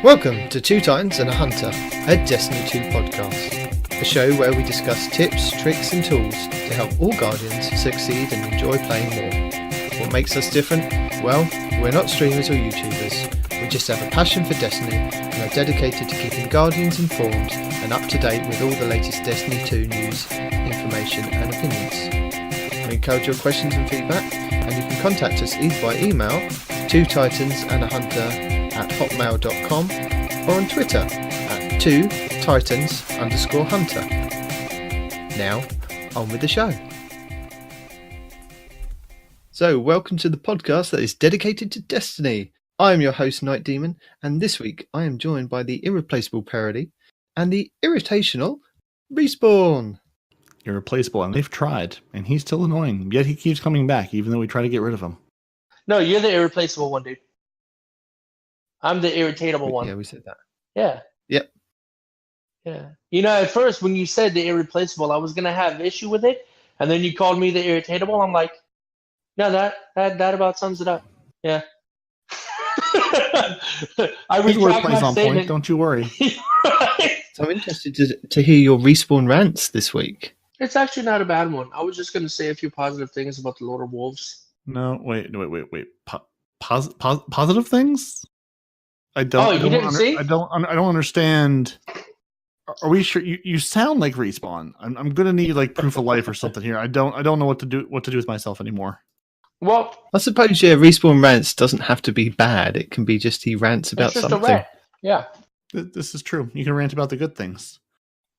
Welcome to Two Titans and a Hunter, a Destiny 2 podcast, a show where we discuss tips, tricks and tools to help all Guardians succeed and enjoy playing more. What makes us different? Well, we're not streamers or YouTubers, we just have a passion for Destiny and are dedicated to keeping Guardians informed and up to date with all the latest Destiny 2 news, information and opinions. We encourage your questions and feedback, and you can contact us either by email, twotitansandahunter@hotmail.com, or on Twitter at 2titans_hunter. Now, on with the show. So, welcome to the podcast that is dedicated to Destiny. I am your host, Nitedemon, and this week I am joined by the irreplaceable Peroty and the irritational Respawn. Irreplaceable, and they've tried, and he's still annoying, yet he keeps coming back, even though we try to get rid of him. No, you're the irreplaceable one, dude. I'm the irritatable one. Yeah, we said that. Yeah. Yep. Yeah. You know, at first when you said the irreplaceable, I was gonna have issue with it, and then you called me the irritatable. I'm like, no, that about sums it up. Yeah. I His retract wordplay's my on statement. point, don't you worry. Right. So I'm interested to hear your Respawn rants this week. It's actually not a bad one. I was just gonna say a few positive things about the Lord of Wolves. No, wait. Positive things? I don't. Oh, you didn't see? I don't understand. Are we sure? You sound like Respawn. I'm gonna need like proof of life or something here. I don't know what to do with myself anymore. Well, I suppose, yeah, Respawn rants doesn't have to be bad. It can be just he rants about it's just something. a rant. Yeah. This is true. You can rant about the good things.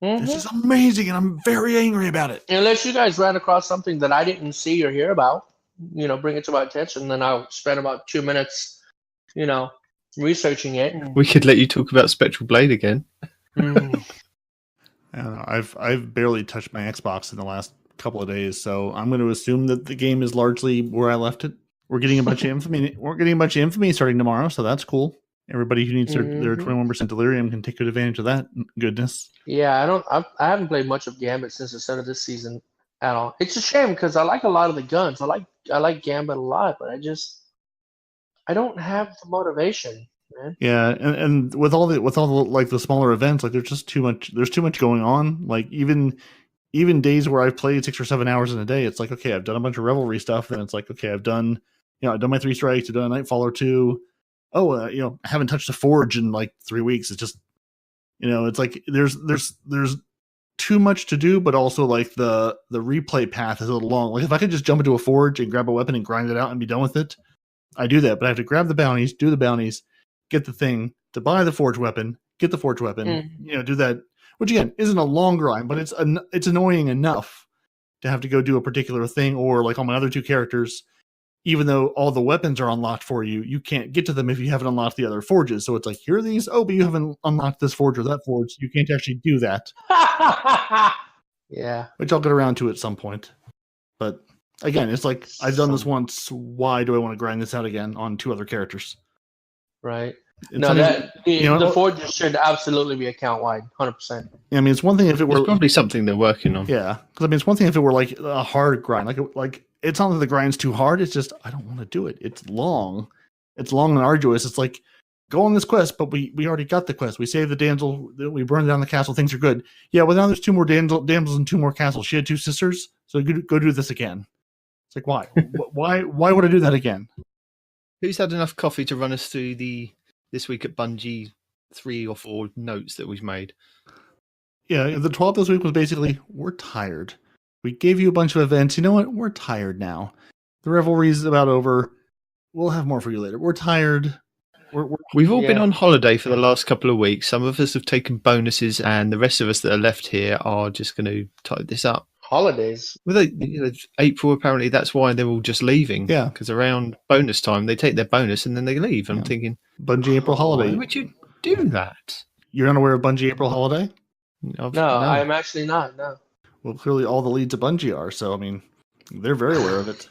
Mhm. This is amazing, and I'm very angry about it. Unless you guys ran across something that I didn't see or hear about, bring it to my attention, then I'll spend about 2 minutes, researching it. We could let you talk about Spectral Blade again. Mm. I don't know. I've barely touched my Xbox in the last couple of days, so I'm going to assume that the game is largely where I left it. We're getting a bunch of infamy. We're getting a bunch of infamy starting tomorrow, so that's cool. Everybody who needs their 21% delirium can take good advantage of that goodness. Yeah, I haven't played much of Gambit since the start of this season at all. It's a shame because I like a lot of the guns. I like Gambit a lot, but I don't have the motivation, man. Yeah, and with all the like the smaller events, like there's too much going on. Like even days where I've played 6 or 7 hours in a day, it's like, okay, I've done a bunch of Revelry stuff, then it's like, okay, I've done my 3 strikes, I've done a Nightfall or 2. I haven't touched a forge in like 3 weeks. It's just, it's like there's too much to do, but also like the replay path is a little long. Like if I could just jump into a forge and grab a weapon and grind it out and be done with it, I do that. But I have to grab the bounties, do the bounties, get the thing to buy the forge weapon, get the forge weapon, do that, which again isn't a long grind, but it's annoying enough to have to go do a particular thing. Or like on my other 2 characters, even though all the weapons are unlocked for you, you can't get to them if you haven't unlocked the other forges. So it's like, here are these. Oh, but you haven't unlocked this forge or that forge. So you can't actually do that. Yeah. Which I'll get around to at some point. But again, it's like, I've done this once. Why do I want to grind this out again on 2 other characters? Right. It's The forges should absolutely be account wide, 100%. Yeah, I mean, it's one thing if it were It's probably something they're working on. Yeah, because I mean, it's one thing if it were like a hard grind, like it's not that the grind's too hard. It's just I don't want to do it. It's long and arduous. It's like go on this quest, but we already got the quest. We saved the damsel. We burned down the castle. Things are good. Yeah, well now there's 2 more damsels and 2 more castles. She had 2 sisters, so go do this again. It's like why? why would I do that again? Who's had enough coffee to run us through this week at Bungie 3 or 4 notes that we've made? Yeah, the 12 this week was basically, we're tired. We gave you a bunch of events. You know what? We're tired now. The Revelry is about over. We'll have more for you later. We're tired. We've all been on holiday for the last couple of weeks. Some of us have taken bonuses, and the rest of us that are left here are just going to type this up. Holidays. Well, April, apparently, that's why they're all just leaving. Yeah. Because around bonus time, they take their bonus and then they leave. I'm thinking, Bungie April holiday. Why would you do that? You're unaware of Bungie April holiday? No, I'm actually not. No. Well, clearly all the leads of Bungie are, so I mean, they're very aware of it.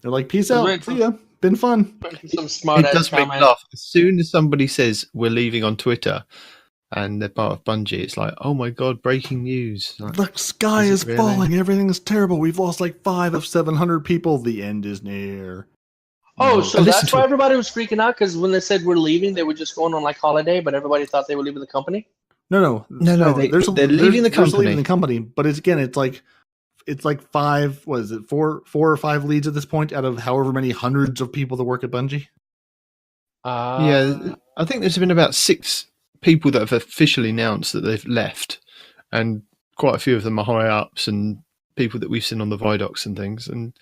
They're like, peace out, see ya, been fun. Some smart It does make me laugh. As soon as somebody says we're leaving on Twitter and they're part of Bungie, it's like, oh my god, breaking news. Like, the sky is really? falling, everything is terrible, we've lost like 5 of 700 people, the end is near. Oh, No. so I listened that's to why it. everybody was freaking out, because when they said we're leaving, they were just going on like holiday, but everybody thought they were leaving the company. No. No, they're leaving the There's leaving company. the company, but it's like five. What is it? Four or five leads at this point out of however many hundreds of people that work at Bungie. Yeah, I think there's been about 6 people that have officially announced that they've left, and quite a few of them are high ups and people that we've seen on the Vidocs and things. And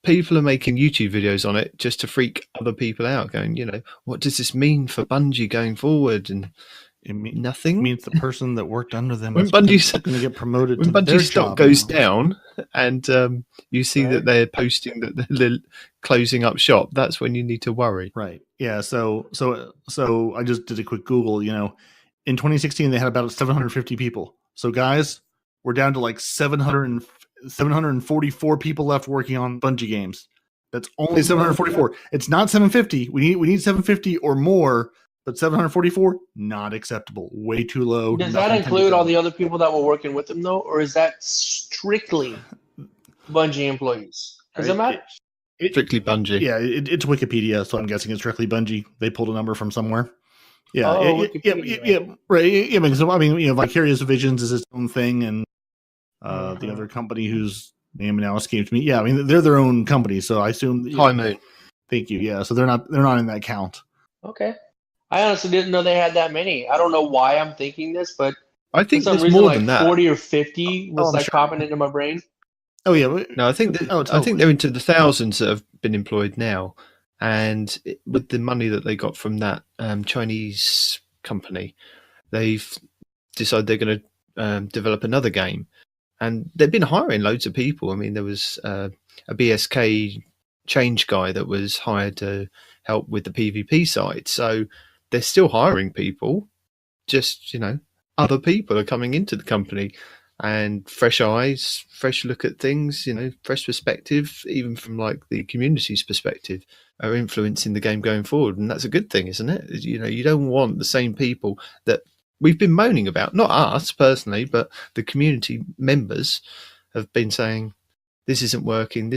people are making YouTube videos on it just to freak other people out, going, what does this mean for Bungie going forward? And nothing. It means the person that worked under them When is going Bungie's to get promoted when to their Bungie stock job goes now. down, and you see that they're posting that they're closing up shop, that's when you need to worry. Right. Yeah. So I just did a quick Google. In 2016 they had about 750 people. So guys, we're down to like 744 people left working on Bungie games. That's only 744. It's not 750. We need 750 or more, but 744 not acceptable. Way too low. Does that include all the other people that were working with them though, or is that strictly Bungie employees? Does it matter? Strictly Bungie. Yeah, it's Wikipedia, so I'm guessing it's strictly Bungie. They pulled a number from somewhere. Yeah, right. Yeah, because Vicarious Visions is its own thing, and the other company whose name now escapes me. Yeah, I mean they're their own company, so I assume. High Moon. Thank you. Yeah, so they're not in that count. Okay, I honestly didn't know they had that many. I don't know why I'm thinking this, but I think for some there's reason, more like than that. 40 or 50 was sure. popping into my brain. Oh yeah. No, I think I think they're into the thousands that have been employed now, and with the money that they got from that Chinese company, they've decided they're going to develop another game, and they've been hiring loads of people. I mean, there was a BSK change guy that was hired to help with the PvP side, so they're still hiring people. Just other people are coming into the company. And fresh eyes, fresh look at things, fresh perspective, even from like the community's perspective, are influencing the game going forward. And that's a good thing, isn't it? You don't want the same people that we've been moaning about, not us personally, but the community members have been saying, this isn't working.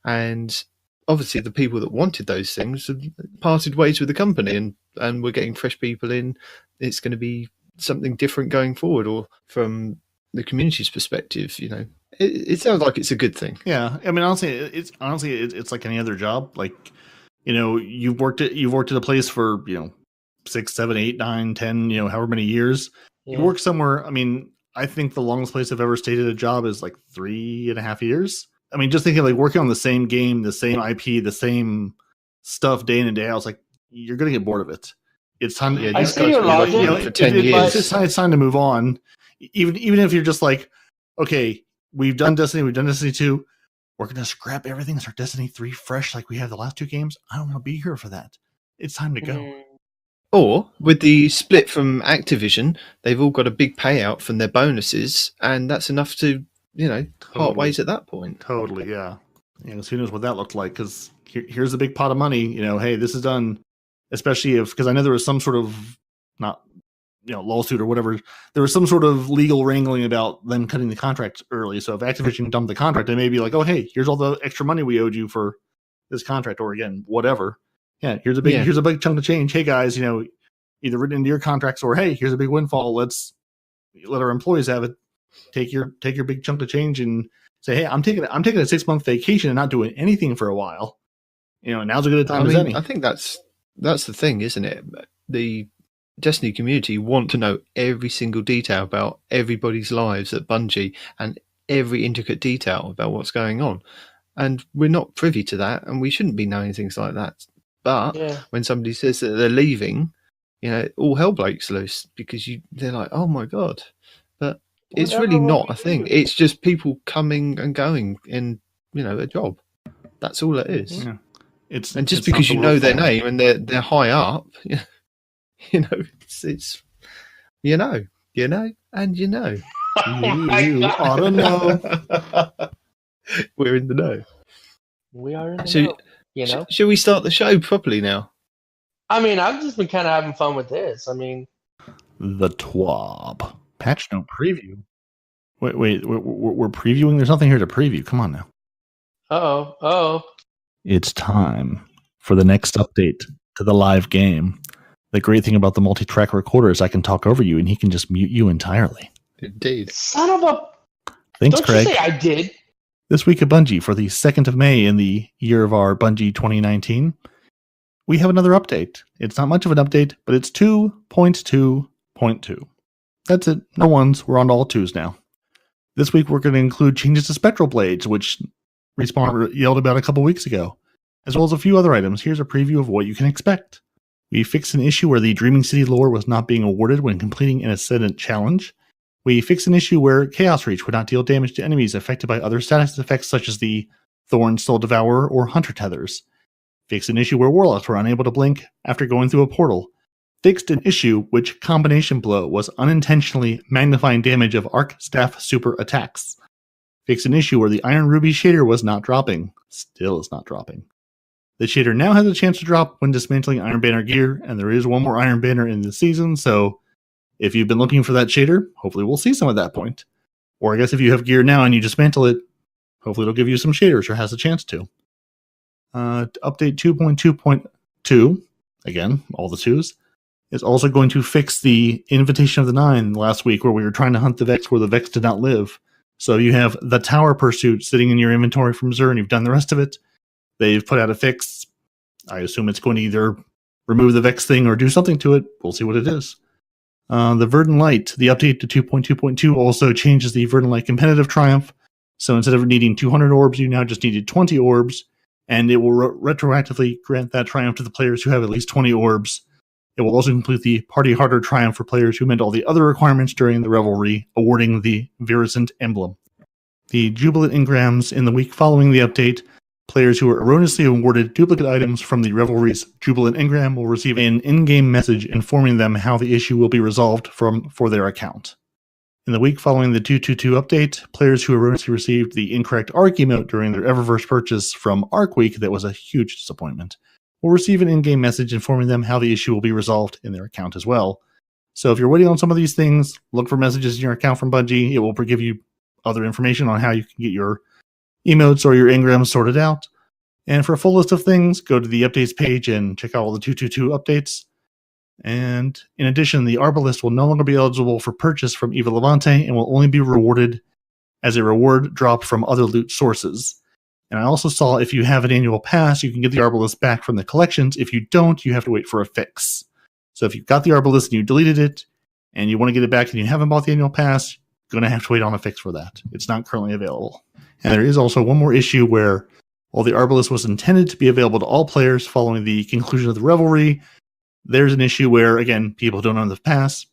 And obviously the people that wanted those things have parted ways with the company, and we're getting fresh people in. It's going to be something different going forward, or from the community's perspective, it sounds like it's a good thing. Yeah, I mean, honestly, it's like any other job. Like, you've worked at a place for 6, 7, 8, 9, 10, however many years. Yeah. You work somewhere. I mean, I think the longest place I've ever stayed at a job is like 3.5 years. I mean, just thinking like working on the same game, the same IP, the same stuff day in and day out. It's like you're gonna get bored of it. It's time. Yeah, I see your logic. For 10 years. It's time to move on. Even if you're just like, okay, we've done Destiny, we've done Destiny 2, we're gonna scrap everything and start Destiny 3 fresh like we have the last 2 games. I don't want to be here for that. It's time to go. Or with the split from Activision, they've all got a big payout from their bonuses, and that's enough to part ways at that point. Totally, yeah. Because who knows what that looked like? Because here's a big pot of money. Hey, this is done. Especially because I know there was some sort of lawsuit or whatever. There was some sort of legal wrangling about them cutting the contract early. So if Activision dumped the contract, they may be like, "Oh, hey, here's all the extra money we owed you for this contract," or again, whatever. Yeah, here's a big chunk of change. Hey guys, either written into your contracts or hey, here's a big windfall. Let's let our employees have it. Take your big chunk of change and say, hey, I'm taking a 6-month vacation and not doing anything for a while. Now's a good time as any. I think that's the thing, isn't it? The Destiny community want to know every single detail about everybody's lives at Bungie and every intricate detail about what's going on. And we're not privy to that, and we shouldn't be knowing things like that. But when somebody says that they're leaving, all hell breaks loose because they're like, oh my God. But it's really not a thing. It's just people coming and going in, a job. That's all it is. Yeah. It's because you know their name and they're high up, it's you know, and you know. You ought to know. We're in the know. We are in the know. Shall we start the show properly now? I mean, I've just been kind of having fun with this. I mean, the TWAB patch note preview. Wait, we're previewing. There's nothing here to preview. Come on now. Oh. It's time for the next update to the live game. The great thing about the multi-track recorder is I can talk over you and he can just mute you entirely. Indeed. Son of a... Thanks, Don't Craig. you say I did. This week at Bungie, for the 2nd of May in the year of our Bungie 2019, we have another update. It's not much of an update, but it's 2.2.2. That's it. No ones. We're on to all twos now. This week we're going to include changes to Spectral Blades, which Respawn yelled about a couple weeks ago, as well as a few other items. Here's a preview of what you can expect. We fixed an issue where the Dreaming City lore was not being awarded when completing an Ascendant challenge. We fixed an issue where Chaos Reach would not deal damage to enemies affected by other status effects such as the Thorn Soul Devourer or Hunter Tethers. Fixed an issue where Warlocks were unable to blink after going through a portal. Fixed an issue which Combination Blow was unintentionally magnifying damage of Arc Staff super attacks. Fixed an issue where the Iron Ruby shader was not dropping. Still is not dropping. The shader now has a chance to drop when dismantling Iron Banner gear, and there is one more Iron Banner in the season, so if you've been looking for that shader, hopefully we'll see some at that point. Or I guess if you have gear now and you dismantle it, hopefully it'll give you some shaders or has a chance to. Update 2.2.2, again, all the twos, is also going to fix the Invitation of the Nine last week where we were trying to hunt the Vex where the Vex did not live. So you have the Tower Pursuit sitting in your inventory from Xur and you've done the rest of it. They've put out a fix. I assume it's going to either remove the Vex thing or do something to it. We'll see what it is. The Verdant Light, the update to 2.2.2 also changes the Verdant Light competitive triumph. So instead of needing 200 orbs, you now just needed 20 orbs, and it will retroactively grant that triumph to the players who have at least 20 orbs. It will also complete the Party Harder triumph for players who met all the other requirements during the Revelry, awarding the Viriscent emblem. The Jubilant engrams in the week following the update. Players who were erroneously awarded duplicate items from the Revelry's Jubilant engram will receive an in-game message informing them how the issue will be resolved for their account. In the week following the 2.2.2 update, players who erroneously received the incorrect Arc emote during their Eververse purchase from Arc Week that was a huge disappointment, will receive an in-game message informing them how the issue will be resolved in their account as well. So if you're waiting on some of these things, look for messages in your account from Bungie. It will give you other information on how you can get your emotes or your engrams sorted out. And for a full list of things, go to the updates page and check out all the 2.2.2 updates. And in addition, the Arbalist will no longer be eligible for purchase from Eva Levante and will only be rewarded as a reward drop from other loot sources. And I also saw if you have an annual pass, you can get the Arbalist back from the collections. If you don't, you have to wait for a fix. So if you've got the Arbalist and you deleted it, and you want to get it back and you haven't bought the annual pass, you're going to have to wait on a fix for that. It's not currently available. And there is also one more issue where, while the Arbalist was intended to be available to all players following the conclusion of the Revelry, there's an issue where, again, people who don't own the pass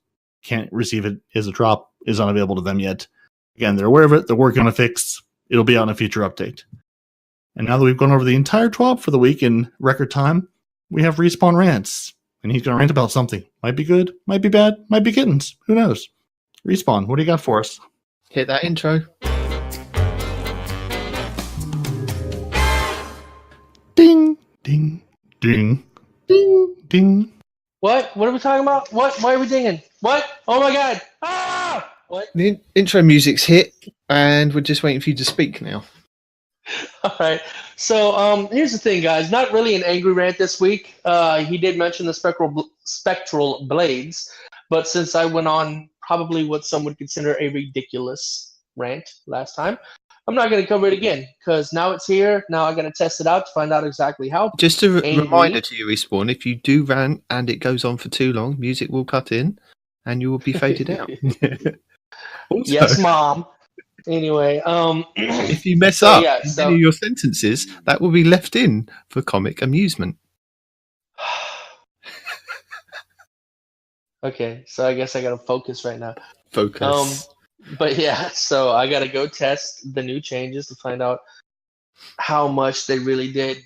can't receive it as a drop, is unavailable to them yet. Again, they're aware of it, they're working on a fix, it'll be out in a future update. And now that we've gone over the entire TWAB for the week in record time, we have Respawn Rants, and he's going to rant about something. Might be good, might be bad, might be kittens, who knows? Respawn, what do you got for us? Hit that intro. Ding, ding, ding, ding, ding. What? What are we talking about? What? Why are we dinging? What? Oh my god! Ah! What? The intro music's hit, and we're just waiting for you to speak now. All right. So here's the thing, guys. Not really an angry rant this week. He did mention the spectral blades, but since I went on probably what some would consider a ridiculous rant last time, I'm not going to cover it again because now it's here. Now I got to test it out to find out exactly how. Just a angry. reminder to you, Respawn, if you do rant and it goes on for too long, music will cut in and you will be faded out. Also, yes, Mom. Anyway, if you mess up yeah, in any of your sentences, that will be left in for comic amusement. Okay, so I guess I got to focus right now. Focus. But yeah, so I got to go test the new changes to find out how much they really did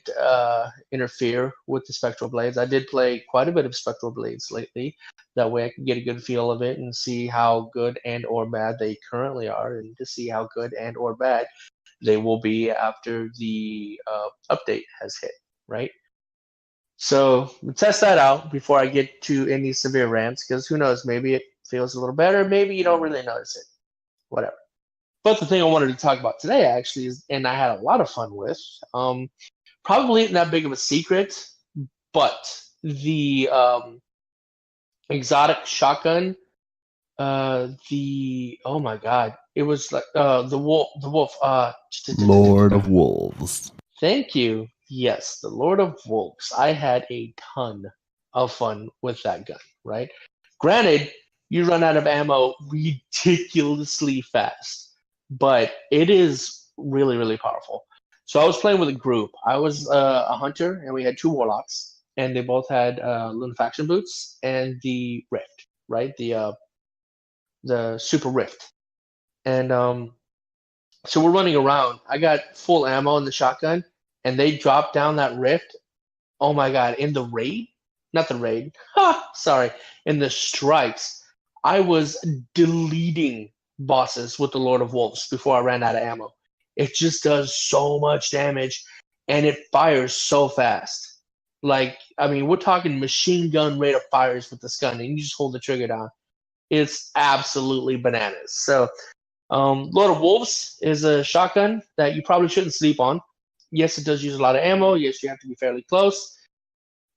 interfere with the Spectral Blades. I did play quite a bit of Spectral Blades lately. That way I can get a good feel of it and see how good and or bad they currently are, and to see how good and or bad they will be after the update has hit, right? So we'll test that out before I get to any severe rants, because who knows, maybe it feels a little better, maybe you don't really notice it. Whatever. But the thing I wanted to talk about today, actually, is, and I had a lot of fun with, probably isn't that big of a secret, but the exotic shotgun, oh my god, it was like the wolf. Lord of Wolves. Thank you. Yes, the Lord of Wolves. I had a ton of fun with that gun, right? Granted, you run out of ammo ridiculously fast, but it is really, really powerful. So I was playing with a group. I was a hunter, and we had 2 warlocks, and they both had lunafaction boots and the rift, right? The super rift, and so we're running around. I got full ammo in the shotgun, and they dropped down that rift. Oh my god! In the raid, not the raid. Sorry, in the strikes, I was deleting bosses with the Lord of Wolves before I ran out of ammo. It just does so much damage, and it fires so fast. Like, I mean, we're talking machine gun rate of fires with this gun, and you just hold the trigger down. It's absolutely bananas. So, Lord of Wolves is a shotgun that you probably shouldn't sleep on. Yes, it does use a lot of ammo. Yes, you have to be fairly close.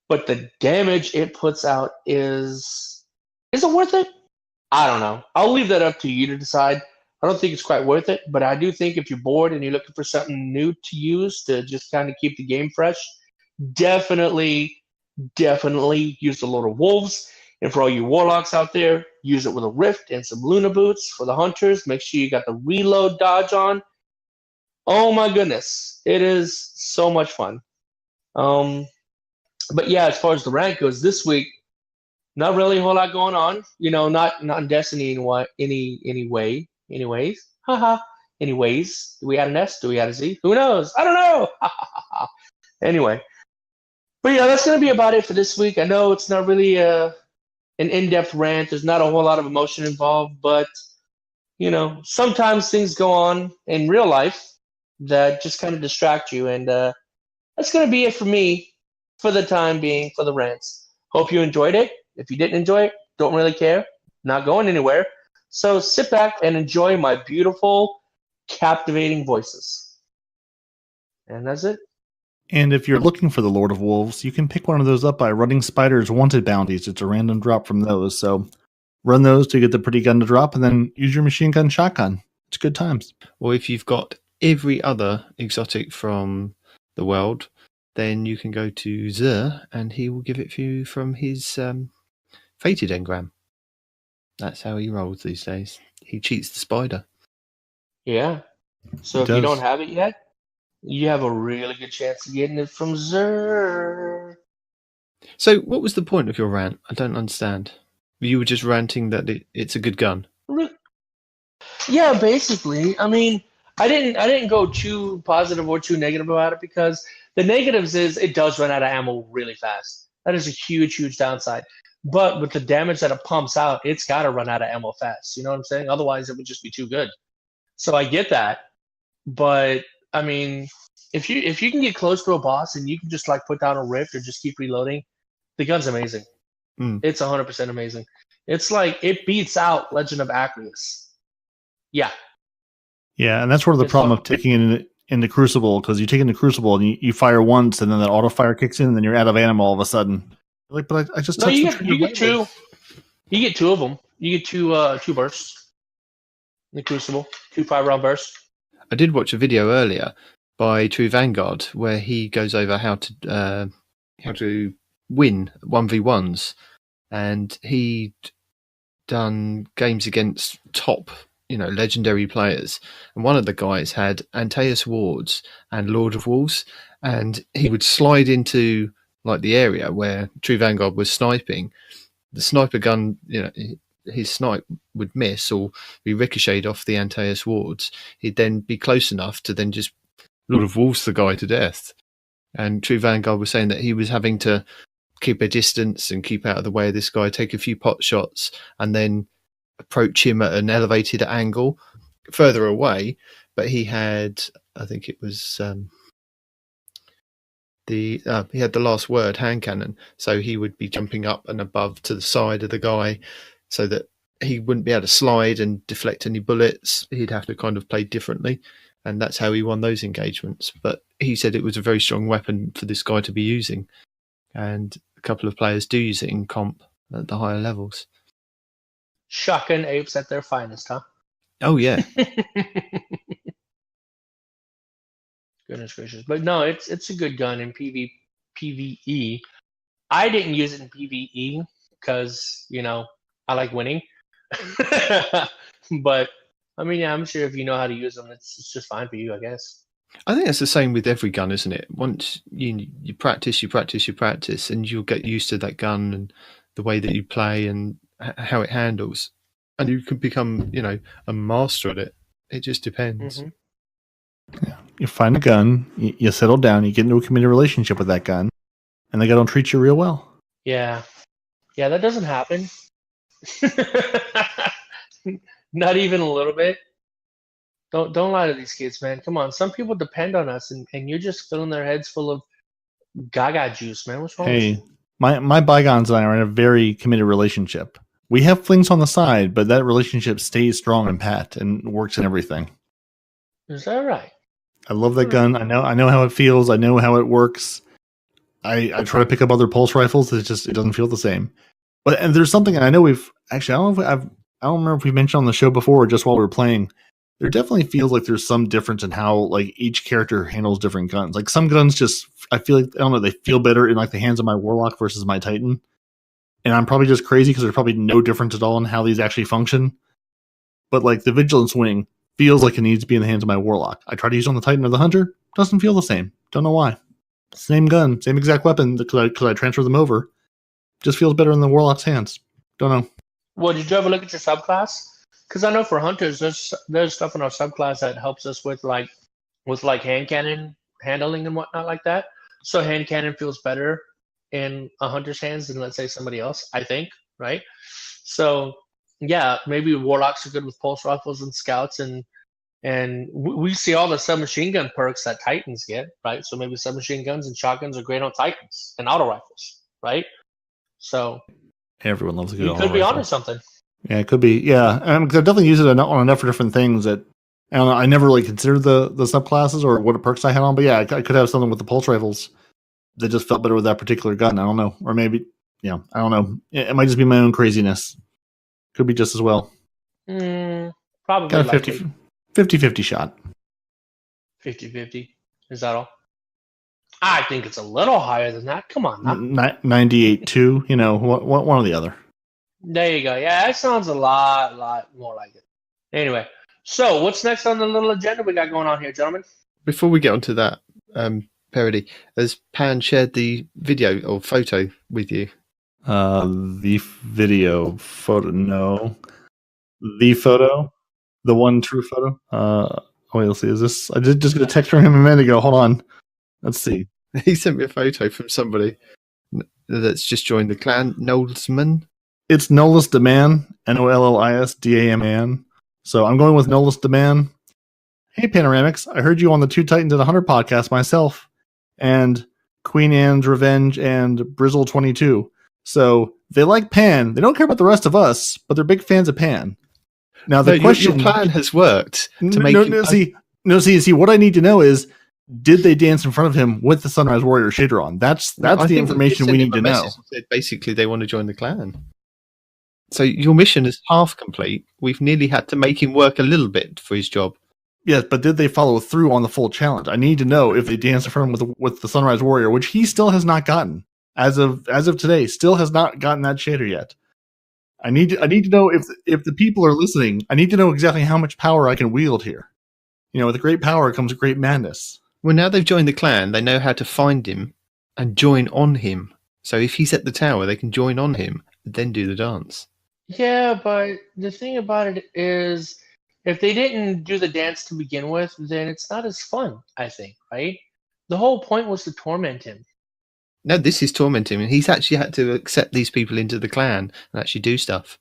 But the damage it puts out is it worth it? I don't know. I'll leave that up to you to decide. I don't think it's quite worth it, but I do think if you're bored and you're looking for something new to use to just kind of keep the game fresh, definitely use the Lord of Wolves. And for all you warlocks out there, use it with a rift and some Luna boots. For the hunters, make sure you got the reload dodge on. Oh my goodness, it is so much fun. But yeah, as far as the rank goes, this week, not really a whole lot going on. You know, not in Destiny anyways. Haha. Anyways, do we add an S? Do we add a Z? Who knows? I don't know. Anyway. But yeah, that's going to be about it for this week. I know it's not really an in-depth rant. There's not a whole lot of emotion involved, but, you know, sometimes things go on in real life that just kind of distract you. And that's going to be it for me for the time being for the rants. Hope you enjoyed it. If you didn't enjoy it, don't really care. Not going anywhere. So sit back and enjoy my beautiful, captivating voices. And that's it. And if you're looking for the Lord of Wolves, you can pick one of those up by running Spider's Wanted bounties. It's a random drop from those. So run those to get the pretty gun to drop, and then use your machine gun shotgun. It's good times. Or if you've got every other exotic from the world, then you can go to Zer, and he will give it to you from his fated engram. That's how he rolls these days. He cheats the spider. Yeah. So if you don't have it yet, you have a really good chance of getting it from Zer. So what was the point of your rant? I don't understand. You were just ranting that it's a good gun. Yeah, basically. I mean, I didn't go too positive or too negative about it, because the negatives is it does run out of ammo really fast. That is a huge, huge downside. But with the damage that it pumps out, it's got to run out of ammo fast. You know what I'm saying? Otherwise, it would just be too good. So I get that. But, I mean, if you can get close to a boss and you can just, like, put down a rift or just keep reloading, the gun's amazing. It's 100% amazing. It's like, it beats out Legend of Acreus. Yeah. Yeah, and that's where the problem of taking it in the Crucible, because you take it in the Crucible and you fire once, and then that auto fire kicks in, and then you're out of ammo all of a sudden. Like, but I just touched you get two. You get 2 of them. You get two bursts in the Crucible, 2 5-round bursts. I did watch a video earlier by True Vanguard where he goes over how to win 1v1s, and he'd done games against top, legendary players, and one of the guys had Antaeus Wards and Lord of Wolves, and he would slide into like the area where True Vanguard was sniping. The sniper gun, his snipe would miss or be ricocheted off the Antaeus Wards. He'd then be close enough to then just Lord of Wolves the guy to death. And True Vanguard was saying that he was having to keep a distance and keep out of the way of this guy, take a few pot shots, and then approach him at an elevated angle further away. But he had, I think it was he had the last word hand cannon, so he would be jumping up and above to the side of the guy so that he wouldn't be able to slide and deflect any bullets. He'd have to kind of play differently, and that's how he won those engagements. But he said it was a very strong weapon for this guy to be using, and a couple of players do use it in comp at the higher levels. Shotgun apes at their finest, huh? Oh yeah. Goodness gracious. But no, it's a good gun in PvE. I didn't use it in PvE because, I like winning. But, I mean, yeah, I'm sure if you know how to use them, it's just fine for you, I guess. I think that's the same with every gun, isn't it? Once you practice, and you'll get used to that gun and the way that you play and how it handles. And you can become, a master at it. It just depends. Mm-hmm. Yeah. You find a gun, you settle down, you get into a committed relationship with that gun, and the guy don't treat you real well. Yeah. Yeah, that doesn't happen. Not even a little bit. Don't lie to these kids, man. Come on. Some people depend on us, and you're just filling their heads full of gaga juice, man. What's wrong with you? My bygones and I are in a very committed relationship. We have flings on the side, but that relationship stays strong and pat and works in everything. Is that right? I love that gun. I know how it feels. I know how it works. I try to pick up other pulse rifles. It doesn't feel the same. And there's something, and I know I don't remember if we mentioned on the show before or just while we were playing. There definitely feels like there's some difference in how like each character handles different guns. Like some guns I feel like, I don't know, they feel better in like the hands of my Warlock versus my Titan. And I'm probably just crazy because there's probably no difference at all in how these actually function. But like the Vigilance Wing feels like it needs to be in the hands of my Warlock. I try to use it on the Titan or the Hunter. Doesn't feel the same. Don't know why. Same gun, same exact weapon because I transfer them over. Just feels better in the Warlock's hands. Don't know. Well, did you ever look at your subclass? Because I know for hunters, there's stuff in our subclass that helps us with hand cannon handling and whatnot like that. So hand cannon feels better in a hunter's hands than, let's say, somebody else, I think, right? So yeah, maybe Warlocks are good with pulse rifles and scouts, and we see all the submachine gun perks that Titans get, right? So maybe submachine guns and shotguns are great on Titans and auto rifles, right? So everyone loves a good you could be onto something. Yeah, it could be. Yeah, I've definitely used it on enough for different things that I don't know. I never really considered the subclasses or what perks I had on, but yeah, I could have something with the pulse rifles that just felt better with that particular gun. I don't know, or maybe I don't know. It might just be my own craziness. Could be just as well. Probably got a 50-50 shot. 50-50. Is that all? I think it's a little higher than that. Come on, 98-2. One or the other. There you go. Yeah, that sounds a lot more like it. Anyway, so what's next on the little agenda we got going on here, gentlemen? Before we get onto that, Peroty, has Pan shared the video or photo with you? The video photo, no. The photo, the one true photo. Wait, let's see. Is this? I did just get a text from him a minute ago. Hold on. Let's see. He sent me a photo from somebody that's just joined the clan, Nolesman. It's Nitedemon, Nollisdaman. So I'm going with Nitedemon. Hey, Panoramics. I heard you on the Two Titans and a Hunter podcast myself, and Queen Anne's Revenge and Brizzle22. So they like Pan. They don't care about the rest of us, but they're big fans of Pan. Now the question: your plan has worked to make see. What I need to know is, did they dance in front of him with the Sunrise Warrior shader on? That's the information we need to know. Basically, they want to join the clan. So your mission is half complete. We've nearly had to make him work a little bit for his job. Yes, but did they follow through on the full challenge? I need to know if they danced in front of him with the Sunrise Warrior, which he still has not gotten. As of today, still has not gotten that shader yet. I need to know if the people are listening. I need to know exactly how much power I can wield here. With great power comes great madness. Well, now they've joined the clan, they know how to find him and join on him. So if he's at the tower, they can join on him and then do the dance. Yeah, but the thing about it is, if they didn't do the dance to begin with, then it's not as fun, I think, right? The whole point was to torment him. No, this is tormenting him. He's actually had to accept these people into the clan and actually do stuff.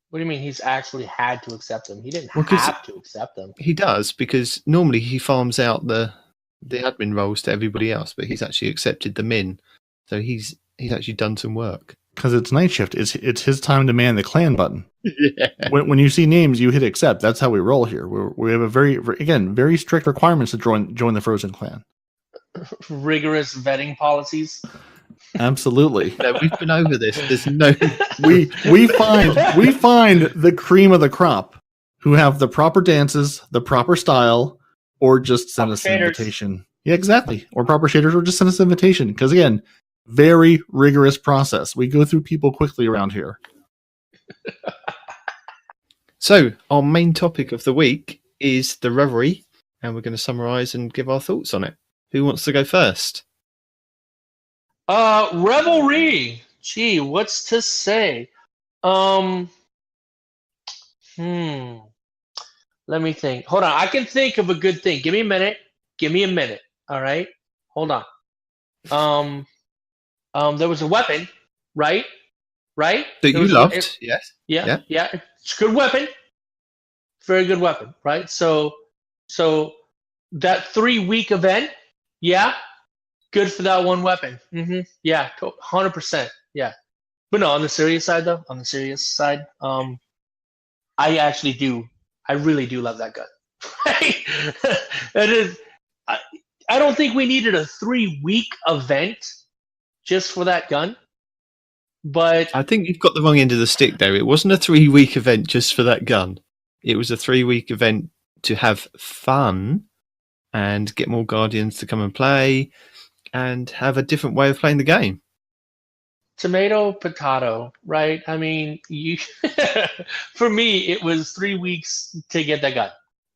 What do you mean he's actually had to accept them? He didn't have to accept them. He does, because normally he farms out the admin roles to everybody else, but he's actually accepted them in. So he's actually done some work. Because it's night shift. It's his time to man the clan button. Yeah. When you see names, you hit accept. That's how we roll here. We have a very strict requirements to join the Frozen Clan. Rigorous vetting policies. Absolutely. No, we've been over this. There's no. we find the cream of the crop who have the proper dances, the proper style, or just send us an invitation. Yeah, exactly. Or proper shaders, or just send us an invitation. Because again, very rigorous process. We go through people quickly around here. So, our main topic of the week is the Revelry, and we're going to summarise and give our thoughts on it. Who wants to go first? Revelry. Gee, what's to say? Let me think. Hold on. I can think of a good thing. Give me a minute. All right. Hold on. There was a weapon, right? That you loved, yes. Yeah. It's a good weapon. Very good weapon, right? So that 3-week event, yeah, good for that one weapon. Yeah, 100%. Yeah. But no, on the serious side, I really do love that gun. It is. I don't think we needed a 3-week event just for that gun. But I think you've got the wrong end of the stick there. It wasn't a 3-week event just for that gun. It was a 3-week event to have fun and get more Guardians to come and play and have a different way of playing the game. Tomato, potato, right? I mean, for me, it was 3 weeks to get that gun.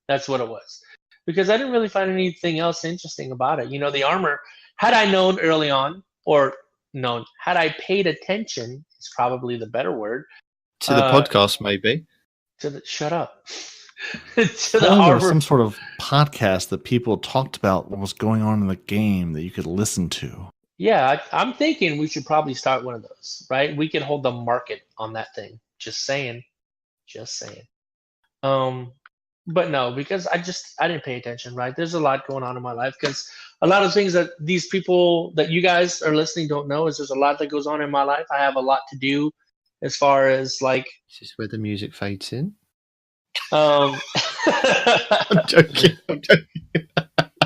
That's what it was. Because I didn't really find anything else interesting about it. The armor, had I known early on, had I paid attention, is probably the better word. To the podcast, maybe. Shut up. There was some sort of podcast that people talked about what was going on in the game that you could listen to. Yeah, I'm thinking we should probably start one of those, right? We could hold the market on that thing. Just saying. But no, because I didn't pay attention, right? There's a lot going on in my life because a lot of things that these people that you guys are listening don't know is there's a lot that goes on in my life. I have a lot to do as far as like. This is where the music fades in. I'm joking.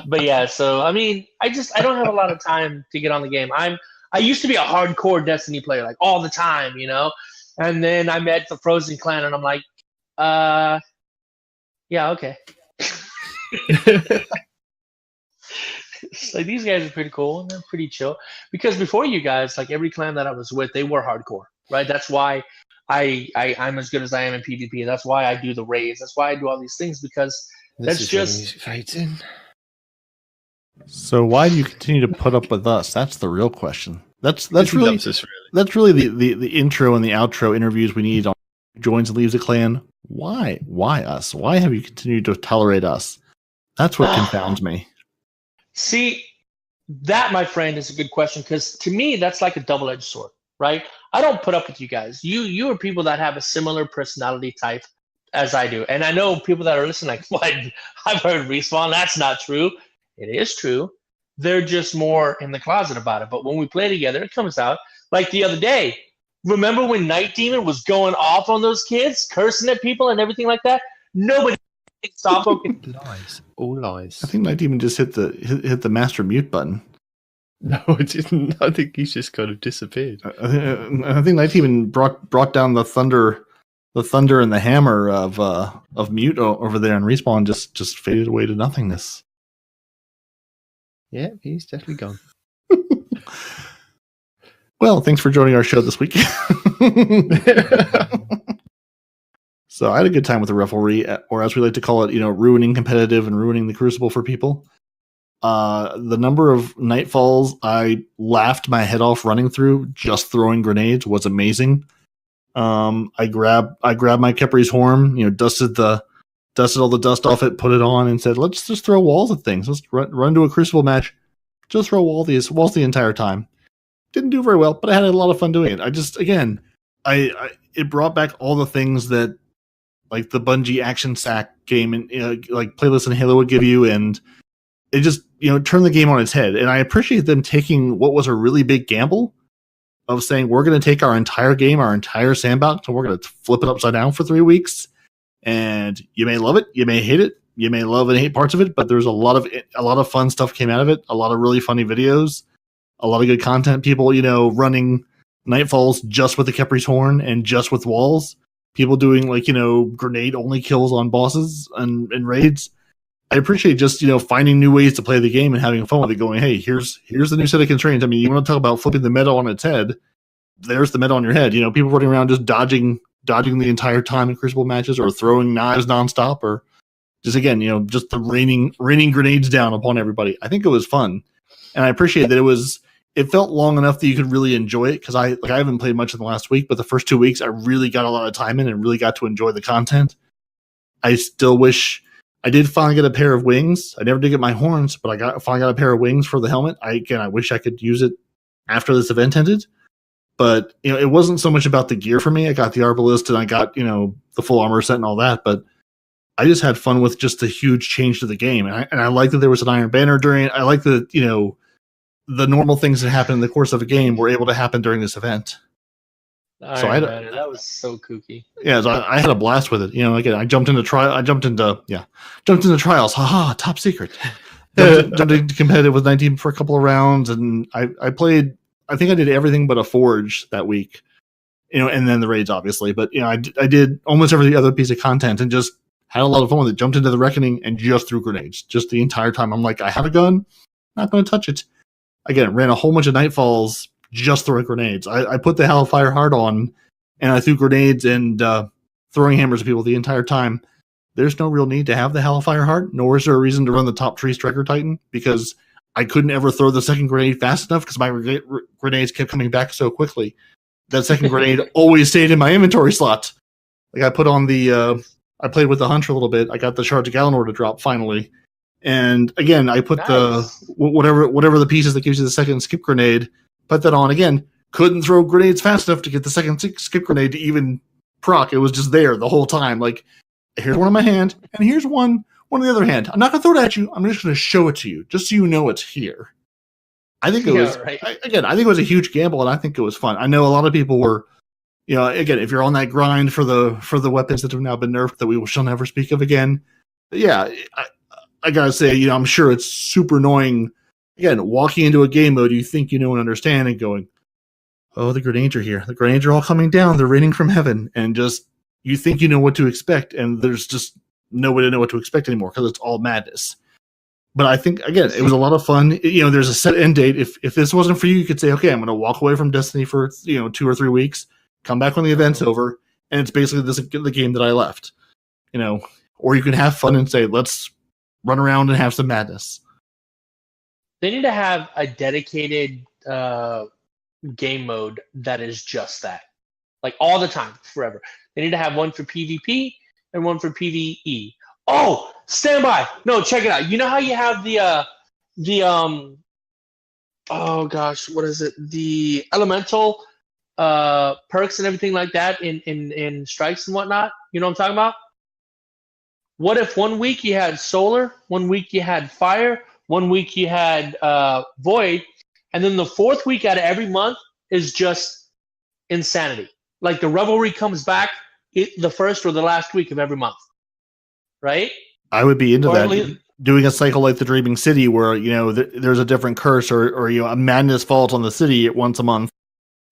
But yeah, so I mean, I don't have a lot of time to get on the game. I used to be a hardcore Destiny player, like all the time, and then I met the Frozen Clan, and I'm like, yeah, okay. Like these guys are pretty cool and they're pretty chill. Because before you guys, like every clan that I was with, they were hardcore, right? That's why I'm as good as I am in PvP. That's why I do the raids. That's why I do all these things because that's just. So why do you continue to put up with us? That's the real question. That's really the intro and the outro interviews we need on joins and leaves a clan. Why us? Why have you continued to tolerate us? That's what confounds me. See, that, my friend, is a good question because to me, that's like a double-edged sword, right? I don't put up with you guys. You are people that have a similar personality type as I do. And I know people that are listening like, what? I've heard Respawn. That's not true. It is true. They're just more in the closet about it. But when we play together, it comes out. Like the other day, remember when Nitedemon was going off on those kids, cursing at people and everything like that? Nobody stopped. Lies. All lies. I think Nitedemon just hit the master mute button. No, I didn't. I think he's just kind of disappeared. I think Nitedemon brought down the thunder and the hammer of mute over there, and Respawn just faded away to nothingness. Yeah, he's definitely gone. Well, thanks for joining our show this week. So I had a good time with the Revelry, or as we like to call it, ruining competitive and ruining the Crucible for people. The number of nightfalls I laughed my head off running through just throwing grenades was amazing. I grabbed my Kepri's horn, dusted all the dust off it, put it on, and said, "Let's just throw walls at things. Let's run to a Crucible match. Just throw walls the entire time." Didn't do very well, but I had a lot of fun doing it. It brought back all the things that like the Bungie action sack game and like playlist in Halo would give you, and it just turned the game on its head. And I appreciate them taking what was a really big gamble of saying we're going to take our entire game, our entire sandbox, and we're going to flip it upside down for 3 weeks. And you may love it, you may hate it, you may love and hate parts of it, but there's a lot of fun stuff came out of it. A lot of really funny videos, a lot of good content. People, running Nightfalls just with the Kepri's Horn and just with walls. People doing grenade only kills on bosses and raids. I appreciate just, finding new ways to play the game and having fun with it, going, hey, here's the new set of constraints. I mean, you want to talk about flipping the meta on its head, there's the meta on your head. People running around just dodging the entire time in Crucible matches, or throwing knives nonstop, or just, again, just the raining grenades down upon everybody. I think it was fun. And I appreciate that it felt long enough that you could really enjoy it, because I haven't played much in the last week, but the first 2 weeks I really got a lot of time in and really got to enjoy the content. I still wish I did finally get a pair of wings. I never did get my horns, but I finally got a pair of wings for the helmet. I wish I could use it after this event ended. But it wasn't so much about the gear for me. I got the Arbalist and I got the full armor set and all that. But I just had fun with just the huge change to the game, and I like that there was an Iron Banner during it. I like that the normal things that happen in the course of a game were able to happen during this event. Iron Banner, that was so kooky. Yeah, so I had a blast with it. Again, I jumped into trials. Haha, top secret. Jumped into competitive with 19 for a couple of rounds, and I played. I think I did everything but a forge that week. And then the raids, obviously. But I did almost every other piece of content and just had a lot of fun with it. Jumped into the Reckoning and just threw grenades just the entire time. I'm like, I have a gun, not going to touch it. Again, ran a whole bunch of Nightfalls just throwing grenades. I put the Hellfire Heart on, and I threw grenades and throwing hammers at people the entire time. There's no real need to have the Hellfire Heart, nor is there a reason to run the top tree Striker Titan, because I couldn't ever throw the second grenade fast enough because my grenades kept coming back so quickly. That second grenade always stayed in my inventory slot. Like, I put on I played with the Hunter a little bit. I got the Shards of Galanor to drop finally. And again, I put whatever the pieces that gives you the second skip grenade, put that on again. Couldn't throw grenades fast enough to get the second skip grenade to even proc. It was just there the whole time. Like, here's one in my hand, and here's one in the other hand. I'm not going to throw it at you. I'm just going to show it to you, just so you know it's here. I think it was, right. I think it was a huge gamble, and I think it was fun. I know a lot of people were, again, if you're on that grind for the weapons that have now been nerfed that we shall never speak of again. But yeah, I gotta say, I'm sure it's super annoying. Again, walking into a game mode you think you know and understand, and going, oh, the grenades are here. The grenades are all coming down. They're raining from heaven, and just you think you know what to expect, and there's just no way to know what to expect anymore because it's all madness. But I think, again, it was a lot of fun. There's a set end date. If this wasn't for you, you could say, okay, I'm going to walk away from Destiny for 2 or 3 weeks, come back when the event's over, and it's basically the game that I left. Or you can have fun and say, let's run around and have some madness. They need to have a dedicated game mode that is just that, like all the time, forever. They need to have one for PvP and one for PvE. Oh, stand by! No, check it out. You know how you have oh gosh, what is it? The elemental perks and everything like that in strikes and whatnot. You know what I'm talking about? What if 1 week you had solar, 1 week you had fire, 1 week you had void, and then the 4th week out of every month is just insanity. Like the Revelry comes back the first or the last week of every month, right? I would be into that. Doing a cycle like the Dreaming City, where there's a different curse, or a madness falls on the city once a month.